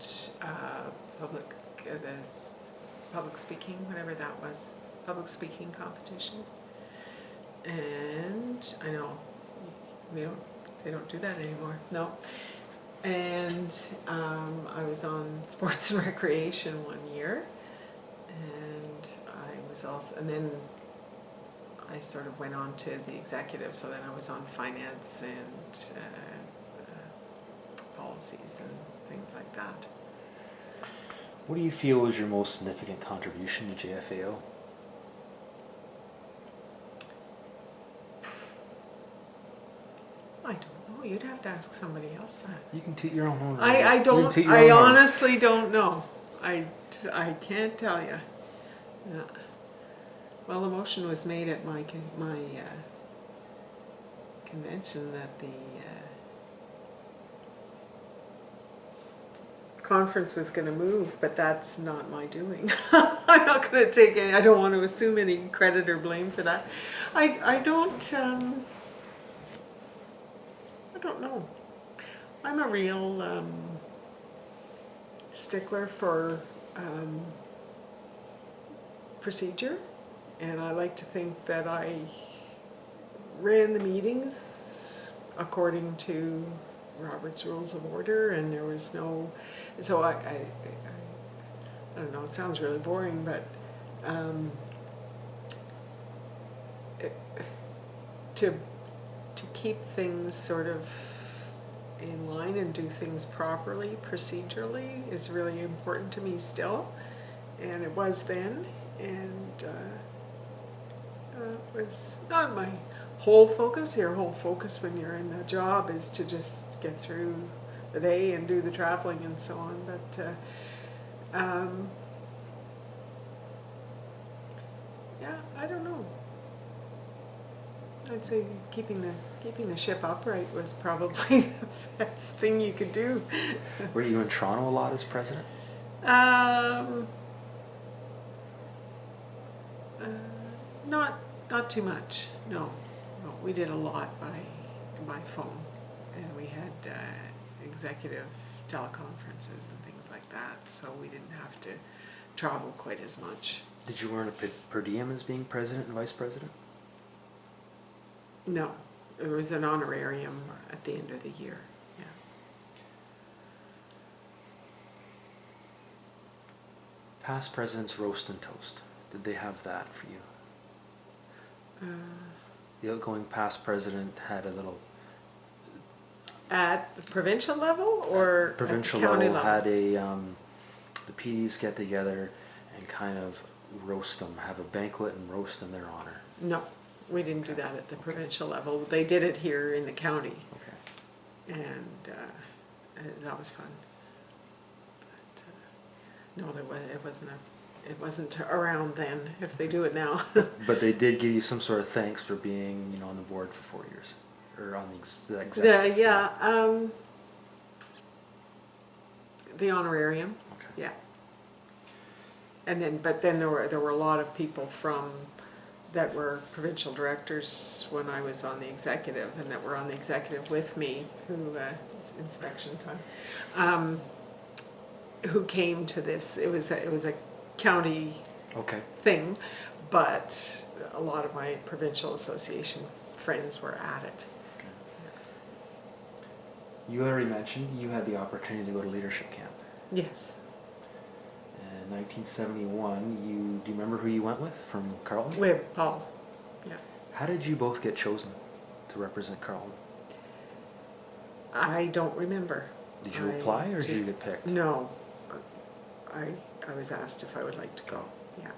the public speaking, whatever that was, public speaking competition. And I know they don't do that anymore. No. And I was on sports and recreation one year, and I was also, and then I sort of went on to the executive, so then I was on finance and policies and things like that. What do you feel was your most significant contribution to JFAO? I don't know. You'd have to ask somebody else that. You can toot your own horn. I You can don't. toot your I own horn. honestly don't know. I can't tell you. Yeah. Well, the motion was made at my convention that the conference was going to move, but that's not my doing. I'm not going to take any. I don't want to assume any credit or blame for that. I don't. don't know. I'm a real stickler for procedure, and I like to think that I ran the meetings according to Robert's Rules of Order, and there was no, so I don't know, it sounds really boring, but to keep things sort of in line and do things properly, procedurally, is really important to me still, and it was then, and it was not my whole focus. Your whole focus when you're in the job is to just get through the day and do the traveling and so on, but yeah, I don't know. I'd say keeping the ship upright was probably the best thing you could do. Were you in Toronto a lot as president? Not too much. No, we did a lot by phone, and we had executive teleconferences and things like that, so we didn't have to travel quite as much. Did you earn a per diem as being president and vice president? No, it was an honorarium at the end of the year. Yeah. Past presidents roast and toast. Did they have that for you? The outgoing past president had a little. At the provincial level or provincial at the county level level? had a the PDs get together and kind of roast them, have a banquet and roast in their honor. No, we didn't do that at the provincial level. They did it here in the county. Okay. And that was fun. But no, it wasn't around then. If they do it now. But they did give you some sort of thanks for being, on the board for 4 years, or on the executive. The honorarium. Okay. Yeah. And then there were a lot of people that were provincial directors when I was on the executive, and that were on the executive with me, who it's inspection time, who came to this. It was a county thing, but a lot of my provincial association friends were at it. Okay. You already mentioned you had the opportunity to go to leadership camp. Yes. In 1971, do you remember who you went with from Carleton? With Paul. Yeah. How did you both get chosen to represent Carleton? I don't remember. Did you apply or did you get picked? No. I was asked if I would like to go. Yeah.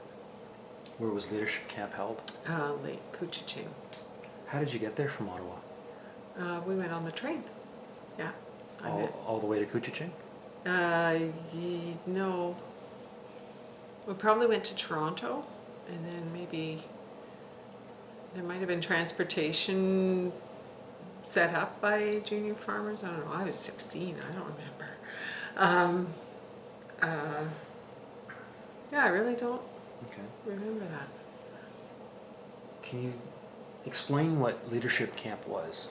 Where was leadership camp held? Lake Couchiching. How did you get there from Ottawa? We went on the train. Yeah. All the way to Couchiching? No. We probably went to Toronto, and then maybe there might have been transportation set up by junior farmers. I don't know. I was 16. I don't remember. Yeah, I really don't remember that. Can you explain what leadership camp was?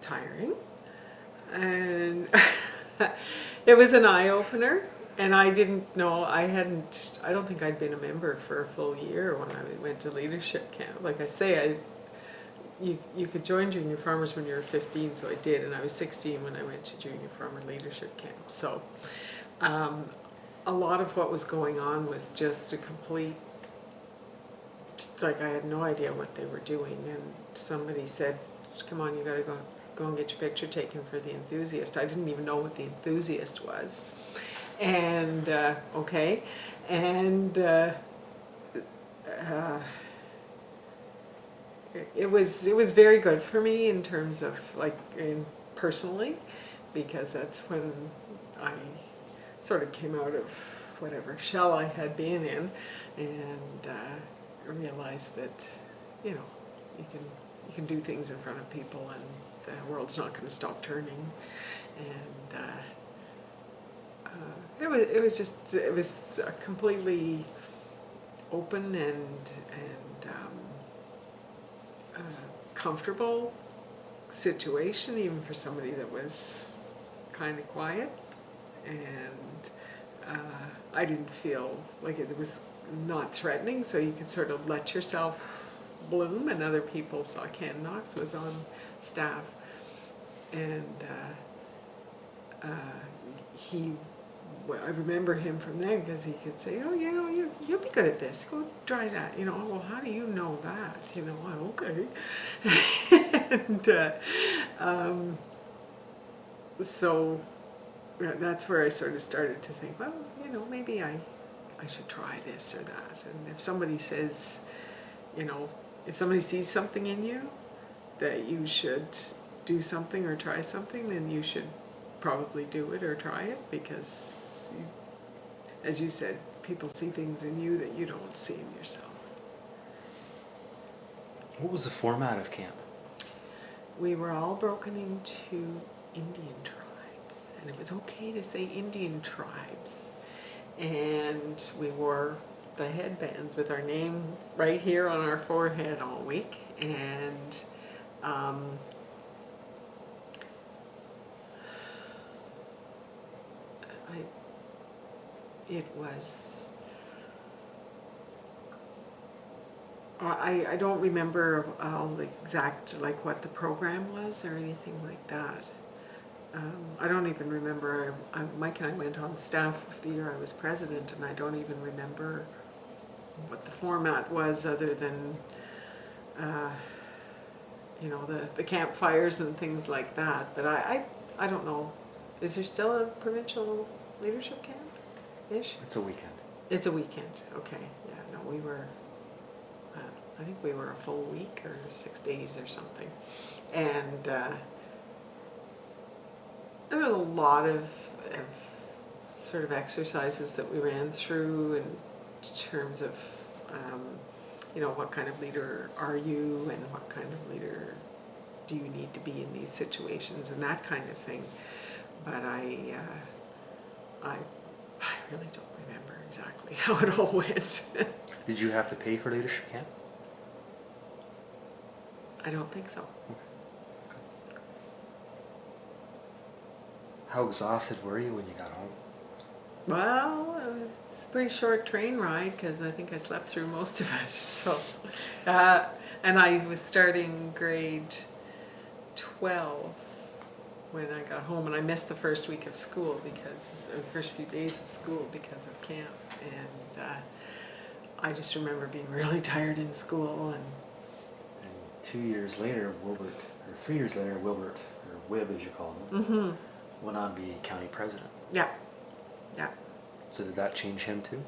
Tiring. And it was an eye-opener. And I didn't know, I don't think I'd been a member for a full year when I went to leadership camp. Like I say, you could join junior farmers when you were 15, so I did, and I was 16 when I went to junior farmer leadership camp. So a lot of what was going on was just a complete, like I had no idea what they were doing, and somebody said, come on, you gotta go and get your picture taken for the enthusiast. I didn't even know what the enthusiast was. And it was very good for me in terms of personally, because that's when I sort of came out of whatever shell I had been in, and realized that you can do things in front of people, and the world's not going to stop turning, and. It was a completely open and comfortable situation, even for somebody that was kind of quiet, and I didn't feel like it was not threatening, so you could sort of let yourself bloom, and other people saw. Ken Knox was on staff, and I remember him from then because he could say, "Oh, you know, you'll be good at this. Go try that." You know, "Oh, well, how do you know that?" You know, "Oh, okay." And so that's where I sort of started to think, well, you know, maybe I should try this or that. And if somebody says, you know, if somebody sees something in you that you should do something or try something, then you should probably do it or try it, because, as you said, people see things in you that you don't see in yourself. What was the format of camp? We were all broken into Indian tribes, and it was okay to say Indian tribes. And we wore the headbands with our name right here on our forehead all week, and it was, I don't remember the exact, like, what the program was or anything like that. I don't even remember, Mike and I went on staff the year I was president, and I don't even remember what the format was, other than, you know, the campfires and things like that. But I don't know. Is there still a provincial leadership camp-ish? It's a weekend. It's a weekend, okay. Yeah, no, we were, I think we were a full week or 6 days or something. And there were a lot of sort of exercises that we ran through in terms of, you know, what kind of leader are you, and what kind of leader do you need to be in these situations, and that kind of thing. But I really don't remember exactly how it all went. Did you have to pay for leadership camp? I don't think so. How exhausted were you when you got home? Well, it's a pretty short train ride, because I think I slept through most of it. So, and I was starting grade 12 when I got home, and I missed the first week of school because, or the first few days of school, because of camp. And I just remember being really tired in school. And 2 years later, Wilbert, or 3 years later, Wilbert, or Wib as you call him, went on to be county president. Yeah, yeah. So did that change him too?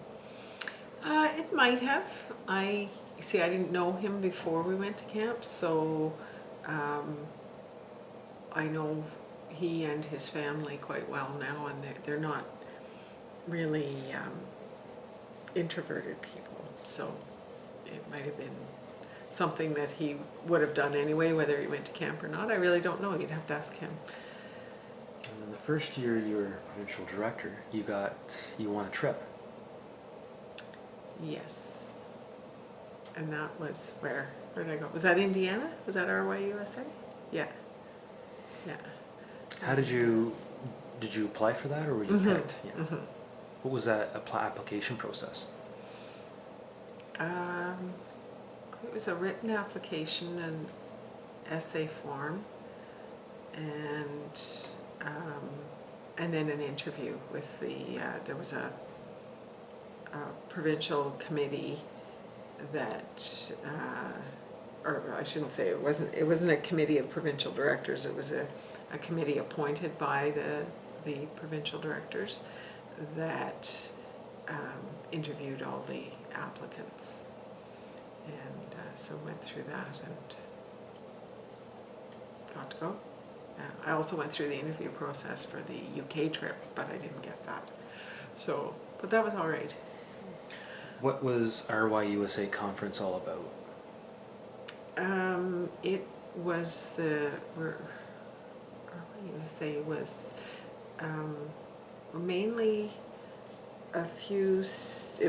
It might have. I didn't know him before we went to camp, so I know he and his family quite well now, and they're not really introverted people, so it might have been something that he would have done anyway, whether he went to camp or not. I really don't know. You'd have to ask him. And then the first year you were provincial director, you won a trip. Yes. And that was where did I go? Was that Indiana? Was that RYUSA? Yeah. Yeah. How did you apply for that, or were you picked? Yeah. What was that application process? It was a written application and essay form, and then an interview with there was a provincial committee that, or I shouldn't say it wasn't a committee of provincial directors. It was a committee appointed by the provincial directors that interviewed all the applicants, and so went through that and got to go. I also went through the interview process for the UK trip, but I didn't get that. So, but that was all right. What was RYUSA conference all about? It was RYUSA was mainly a few, it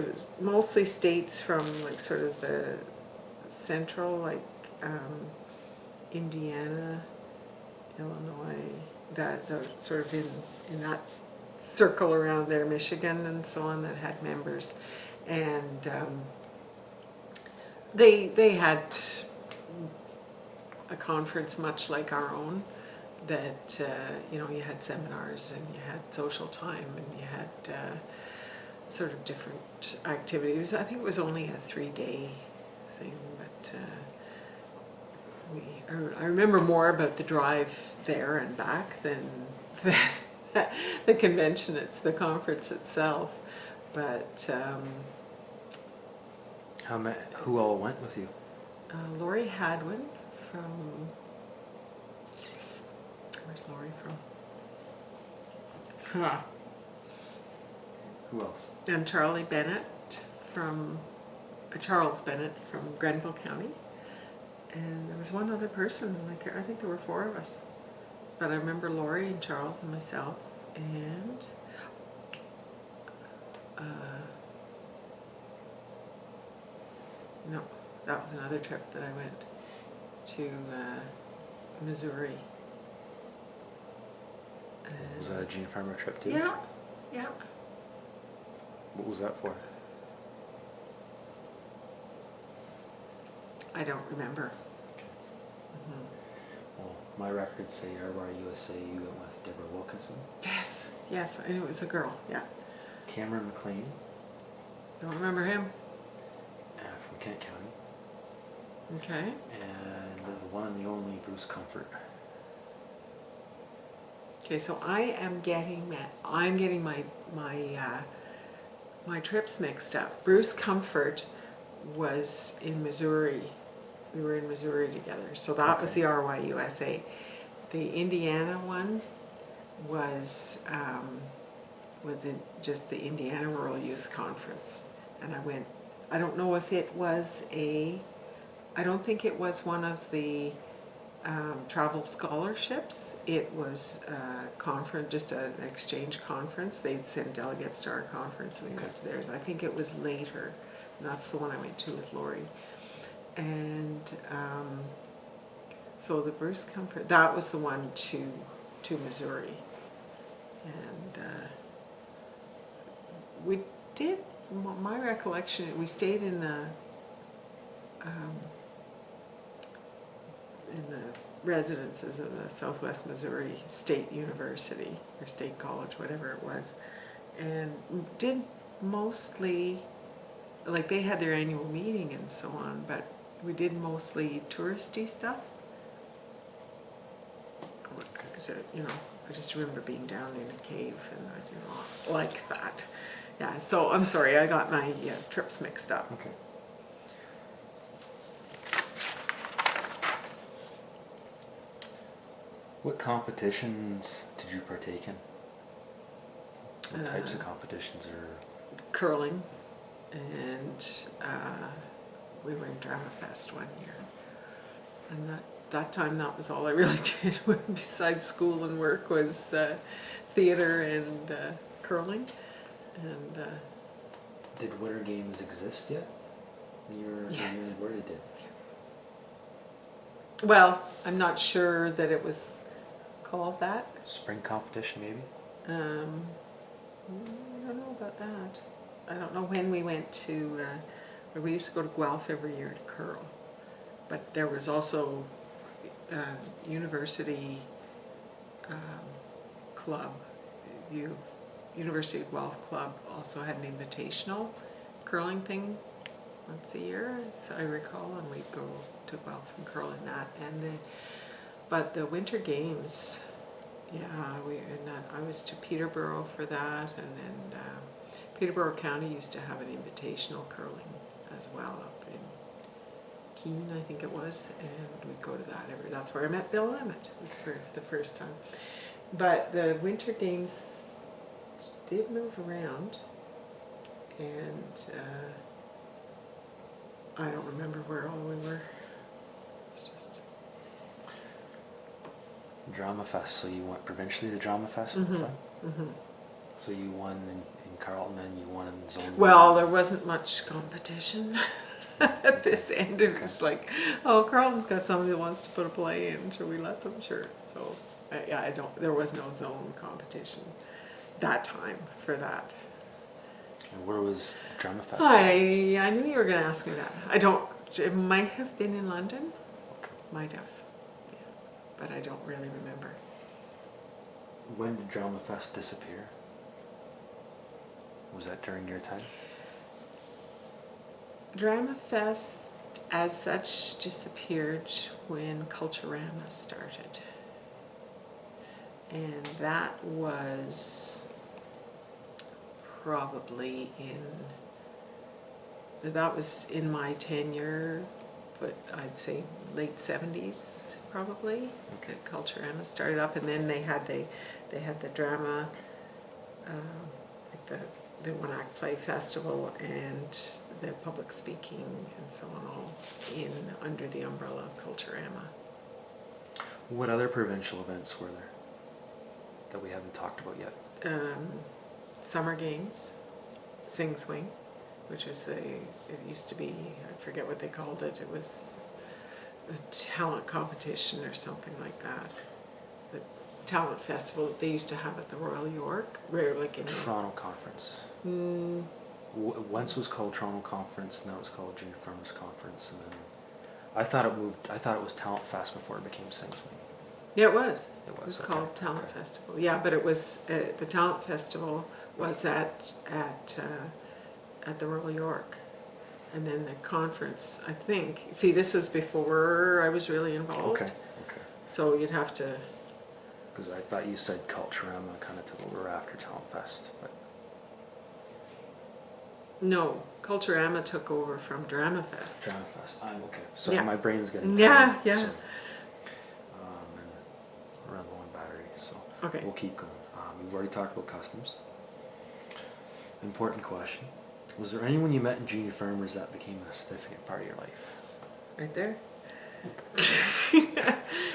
was mostly states from like sort of the central, like Indiana, Illinois, that the sort of in that circle around there, Michigan and so on, that had members, and they had a conference much like our own, that you know, you had seminars and you had social time and you had sort of different activities. I think it was only a 3-day thing, but I remember more about the drive there and back than the convention. It's the conference itself. But who all went with you? Laurie Hadwin from, where's Laurie from? Huh. Who else? And Charles Bennett from Grenville County. And there was one other person, like I think there were 4 of us. But I remember Laurie and Charles and myself, and no, that was another trip that I went to Missouri. Was that a Gene Farmer trip too? Yeah, yeah. What was that for? I don't remember. Okay. Well, my records say RYUSA you went with Deborah Wilkinson. Yes, yes, and it was a girl, yeah. Cameron McLean. Don't remember him. From Kent County. Okay. And the one and the only Bruce Comfort. Okay, so I'm getting my trips mixed up. Bruce Comfort was in Missouri. We were in Missouri together. So that was the RYUSA. The Indiana one was in just the Indiana Rural Youth Conference. And I went, I don't know if it was I don't think it was one of the travel scholarships. It was a conference, just an exchange conference. They'd send delegates to our conference and we went to theirs. I think it was later. And that's the one I went to with Laurie. And so the Bruce Comfort, that was the one to Missouri. And we did, my recollection, we stayed in the residences of the Southwest Missouri State University, or State College, whatever it was, and did mostly, like they had their annual meeting and so on, but we did mostly touristy stuff. You know, I just remember being down in a cave and I did not like that. Yeah, so I'm sorry, I got my trips mixed up. Okay. What competitions did you partake in? What types of competitions are? Curling, and we were in Drama Fest one year. And that time that was all I really did besides school and work was theater and curling. And did Winter Games exist yet? Yes. Where they did? Well, I'm not sure that it was called that. Spring competition, maybe? I don't know about that. I don't know when we went to, we used to go to Guelph every year to curl. But there was also university club. University of Guelph Club also had an invitational curling thing once a year, so I recall, and we'd go to Guelph and curl in that. But the Winter Games, yeah, I was to Peterborough for that, and then Peterborough County used to have an invitational curling as well up in Keene, I think it was, and we'd go to that that's where I met Bill Emmett for the first time. But the Winter Games did move around, and I don't remember where all we were. It's just Drama Fest, so you went provincially to Drama Fest? So you won in Carleton and you won in Zone 1? Well, there wasn't much competition. at this end. It was like, oh, Carlton's got somebody that wants to put a play in. Should we let them? Sure. So, yeah, I don't. There was no zone competition that time for that. And where was Drama Fest? I knew you were going to ask me that. I don't. It might have been in London. Okay. Might have. Yeah. But I don't really remember. When did Drama Fest disappear? Was that during your time? Drama Fest, as such, disappeared when Culturama started. And that was probably that was in my tenure, but I'd say late 70s probably. Okay. Culturama started up, and then they had the drama, like the one act play festival and the public speaking and so on, all under the umbrella of Culturama. What other provincial events were there that we haven't talked about yet? Summer Games, Sing Swing, which was it used to be, I forget what they called it. It was a talent competition or something like that. The talent festival that they used to have at the Royal York, like in Toronto Conference. Once was called Toronto Conference, now it's called Junior Farmers Conference, and then I thought it was Talent Fest before it became Sing Swing. Yeah, it was. It was okay. called Talent Festival. Yeah, but it was the Talent Festival was at the Royal York, and then the conference. I think. See, this was before I was really involved. Okay. So you'd have to. Because I thought you said Culturama kind of took over after Talent Fest, but. No, Culturama took over from Drama Fest. Drama Fest. I'm okay. Sorry, Yeah. my brain's getting Yeah, tired, yeah. So, and we're on low on battery, so Okay. we'll keep going. We've already talked about customs. Important question. Was there anyone you met in Junior Farmers that became a significant part of your life? Right there.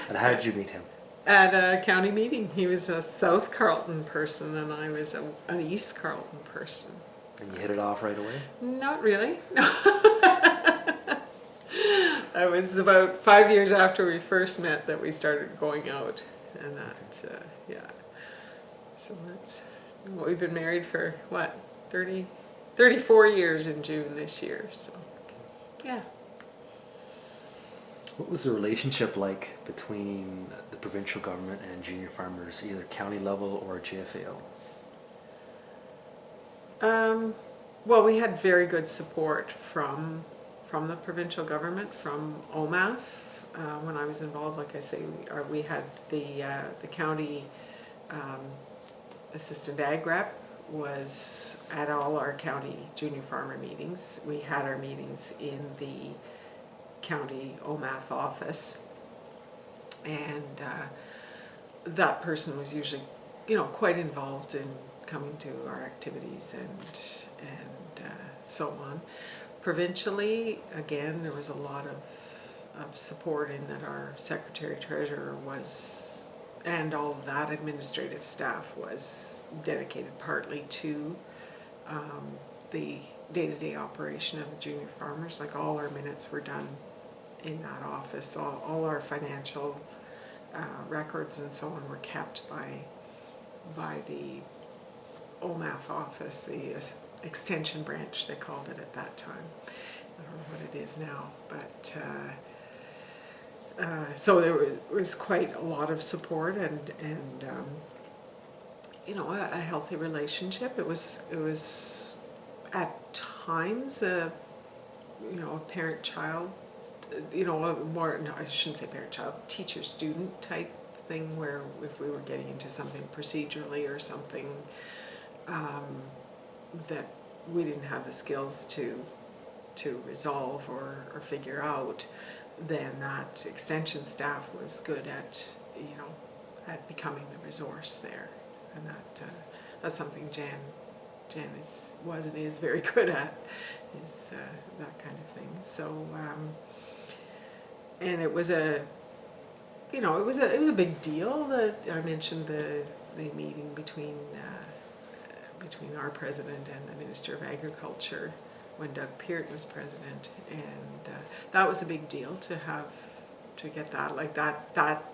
And how did you meet him? At a county meeting. He was a South Carlton person, and I was an East Carlton person. And you hit it off right away? Not really. No. It was about 5 years after we first met that we started going out, and that, yeah. So we've been married for, 34 years in June this year, so, yeah. What was the relationship like between the provincial government and Junior Farmers, either county level or GFAO? Well, we had very good support from the provincial government, from OMAF. When I was involved, like I say, we had the county assistant ag rep was at all our county junior farmer meetings. We had our meetings in the county OMAF office, and that person was usually, quite involved in coming to our activities and so on. Provincially, again, there was a lot of support in that our secretary treasurer was, and all of that administrative staff was dedicated partly to the day-to-day operation of the junior farmers. Like all our minutes were done in that office. All our financial records and so on were kept by the OMAF office, the extension branch they called it at that time. I don't know what it is now, but so there was quite a lot of support and a healthy relationship. It was at times a parent-child, more, no, I shouldn't say parent-child, teacher-student type thing, where if we were getting into something procedurally or something that we didn't have the skills to resolve or figure out, then that extension staff was good at becoming the resource there, and that's something Jan was and is very good at, is that kind of thing. So and it was a big deal that I mentioned the meeting between our president and the Minister of Agriculture when Doug Peart was president, and that was a big deal to get that, like that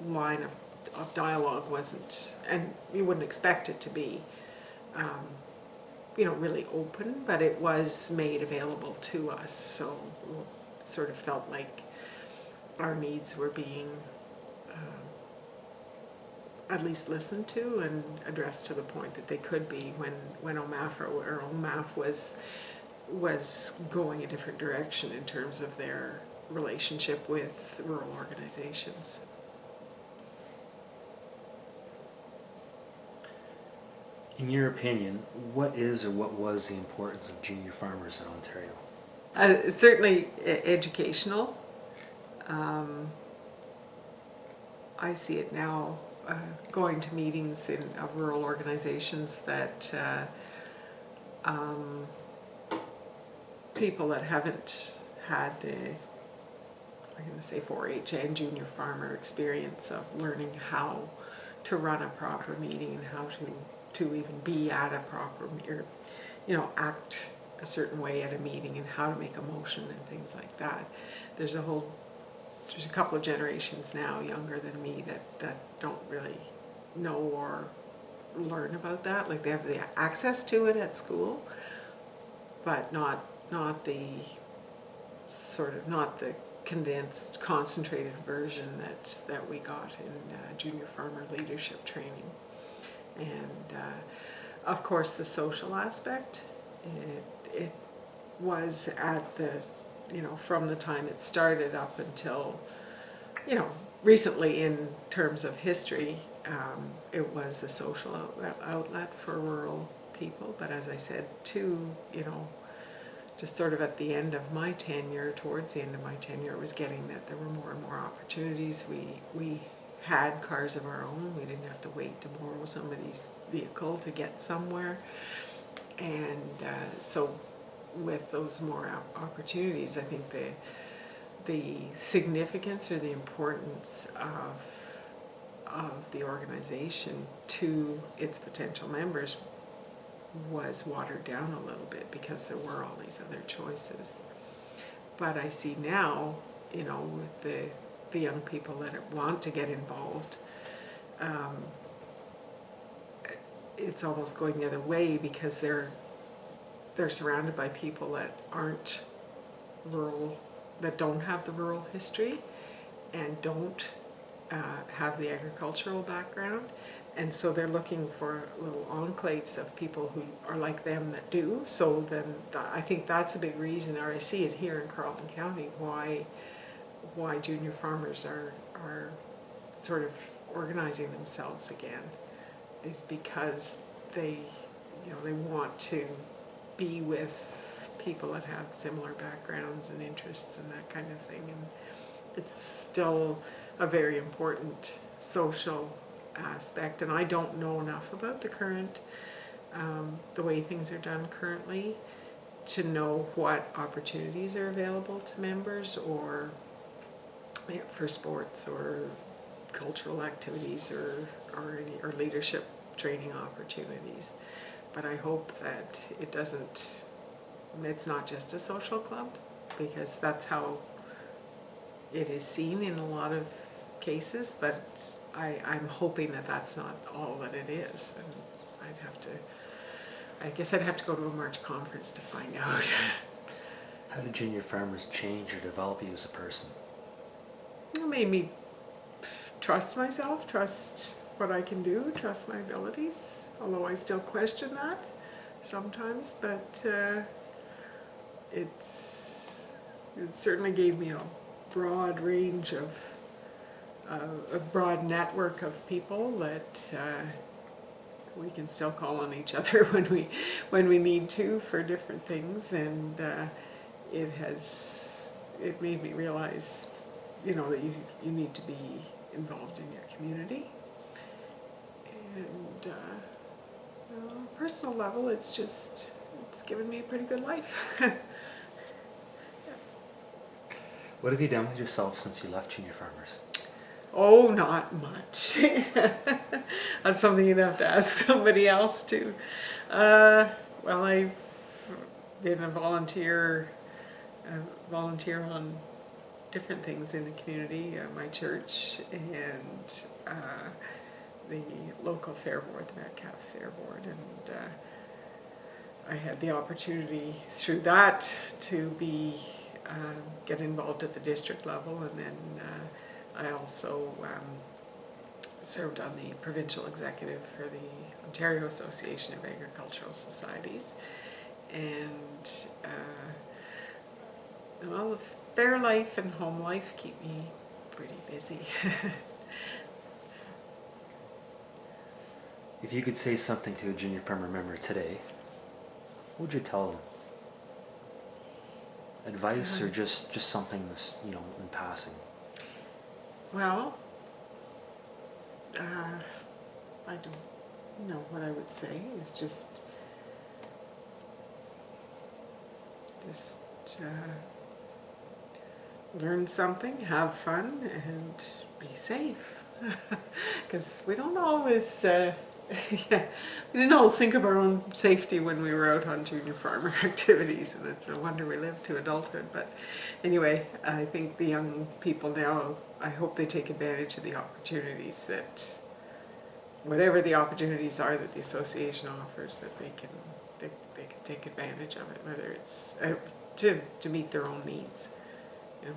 line of dialogue wasn't, and you wouldn't expect it to be, really open, but it was made available to us, so we sort of felt like our needs were being at least listened to and addressed to the point that they could be when OMAF was going a different direction in terms of their relationship with rural organizations. In your opinion, what is or what was the importance of junior farmers in Ontario? It's certainly educational. I see it now going to meetings of rural organizations that people that haven't had I'm going to say 4-H and junior farmer experience of learning how to run a proper meeting and how to even be at a proper, or act a certain way at a meeting and how to make a motion and things like that. There's a couple of generations now younger than me that don't really know or learn about that. Like, they have the access to it at school, but not the condensed, concentrated version that we got in junior farmer leadership training. And of course the social aspect, it was at the, from the time it started up until, recently in terms of history, it was a social outlet for rural people. But as I said too, just sort of at the end of my tenure, towards the end of my tenure, was getting that there were more and more opportunities. We had cars of our own. We didn't have to wait to borrow somebody's vehicle to get somewhere. And so with those more opportunities, I think the significance or the importance of the organization to its potential members was watered down a little bit because there were all these other choices. But I see now, with the young people that want to get involved, it's almost going the other way because they're surrounded by people that aren't rural, that don't have the rural history and don't have the agricultural background. And so they're looking for little enclaves of people who are like them that do. So then I think that's a big reason, or I see it here in Carleton County, why junior farmers are sort of organizing themselves again, is because they want to be with people that have similar backgrounds and interests and that kind of thing. And it's still a very important social aspect, and I don't know enough about the current, the way things are done currently, to know what opportunities are available to members, or for sports or cultural activities or leadership training opportunities. But I hope that it's not just a social club, because that's how it is seen in a lot of cases, but I'm hoping that that's not all that it is. And I guess I'd have to go to a March conference to find out. How did junior farmers change or develop you as a person? It made me trust myself, trust what I can do, trust my abilities, although I still question that sometimes, but it certainly gave me a broad range of a broad network of people that we can still call on each other when we need to for different things. And it made me realize, that you need to be involved in your community. And on a personal level, it's given me a pretty good life. What have you done with yourself since you left junior farmers? Oh, not much. That's something you'd have to ask somebody else to. Well, I've been a volunteer on different things in the community, my church and the local fair board, the Metcalfe Fair Board, and I had the opportunity through that to get involved at the district level, and then I also served on the provincial executive for the Ontario Association of Agricultural Societies, and well, fair life and home life keep me pretty busy. If you could say something to a junior farmer member today, what would you tell them? Advice or just something that's, in passing? Well, I don't know what I would say. It's just learn something, have fun, and be safe. Because we don't always, we didn't always think of our own safety when we were out on junior farmer activities, and it's a wonder we lived to adulthood. But anyway, I think the young people now, I hope they take advantage of the opportunities that, whatever the opportunities are that the association offers, that they can take advantage of it, whether it's to meet their own needs,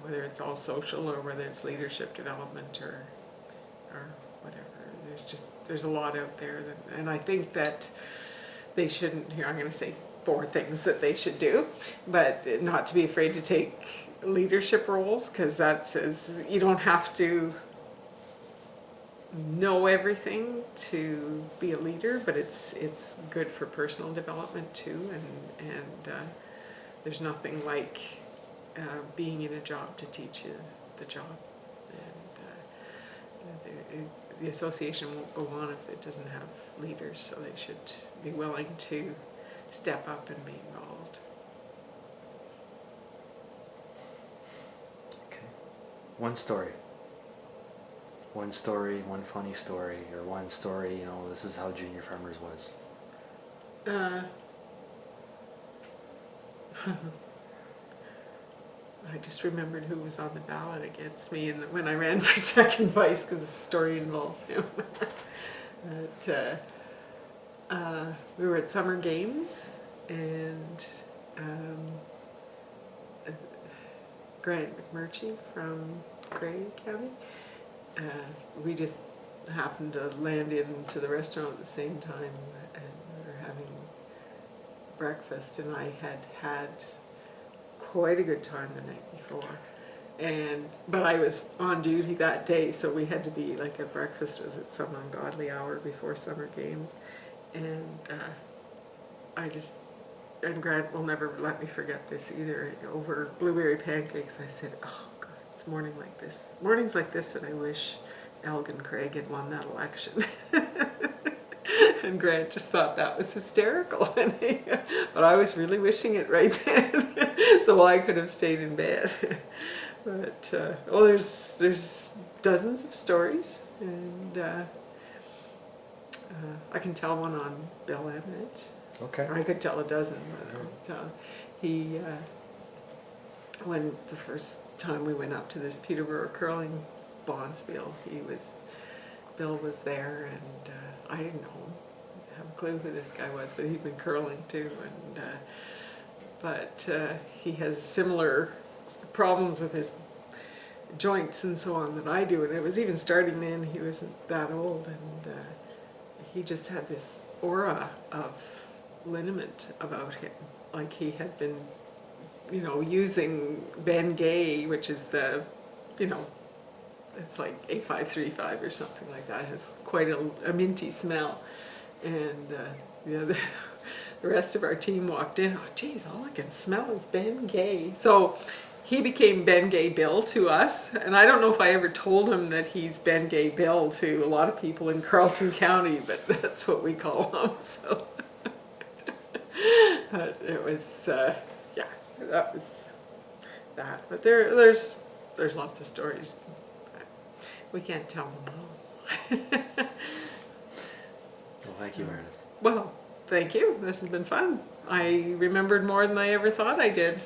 whether it's all social or whether it's leadership development or whatever. There's a lot out there, and I think that they shouldn't. Here, I'm going to say 4 things that they should do, but not to be afraid to take leadership roles, because that says you don't have to know everything to be a leader, but it's good for personal development too, and there's nothing like being in a job to teach you the job, and the association won't go on if it doesn't have leaders, so they should be willing to step up and be involved. Okay. One story, one funny story, or one story, this is how Junior Farmers was. I just remembered who was on the ballot against me when I ran for second vice, because the story involves him. But, we were at summer games, and Grant McMurchie from Grey County, we just happened to land into the restaurant at the same time, and we were having breakfast, and I had quite a good time the night before, but I was on duty that day, so we had to be like, a breakfast was at some ungodly hour before summer games, and and Grant will never let me forget this either. Over blueberry pancakes, I said, "Oh God, it's mornings like this that I wish Elgin Craig had won that election." And Grant just thought that was hysterical, but I was really wishing it right then, so I could have stayed in bed. But there's dozens of stories, and I can tell one on Bill Emmett. Okay. I could tell a dozen, but he, when the first time we went up to this Peterborough curling bonspiel, Bill was there, and I didn't know him. I have a clue who this guy was, but he'd been curling too, and but he has similar problems with his joints and so on that I do, and it was even starting then. He wasn't that old, and he just had this aura of liniment about him, like he had been, using Bengay, which is, it's like A535 or something like that. It has quite a minty smell, and the rest of our team walked in. Oh, geez, all I can smell is Bengay. So he became Bengay Bill to us, and I don't know if I ever told him that he's Bengay Bill to a lot of people in Carleton County, but that's what we call him. So but it was, that was that. But there's lots of stories. We can't tell them all. Well, thank you, Meredith. Well, Thank you. This has been fun. I remembered more than I ever thought I did.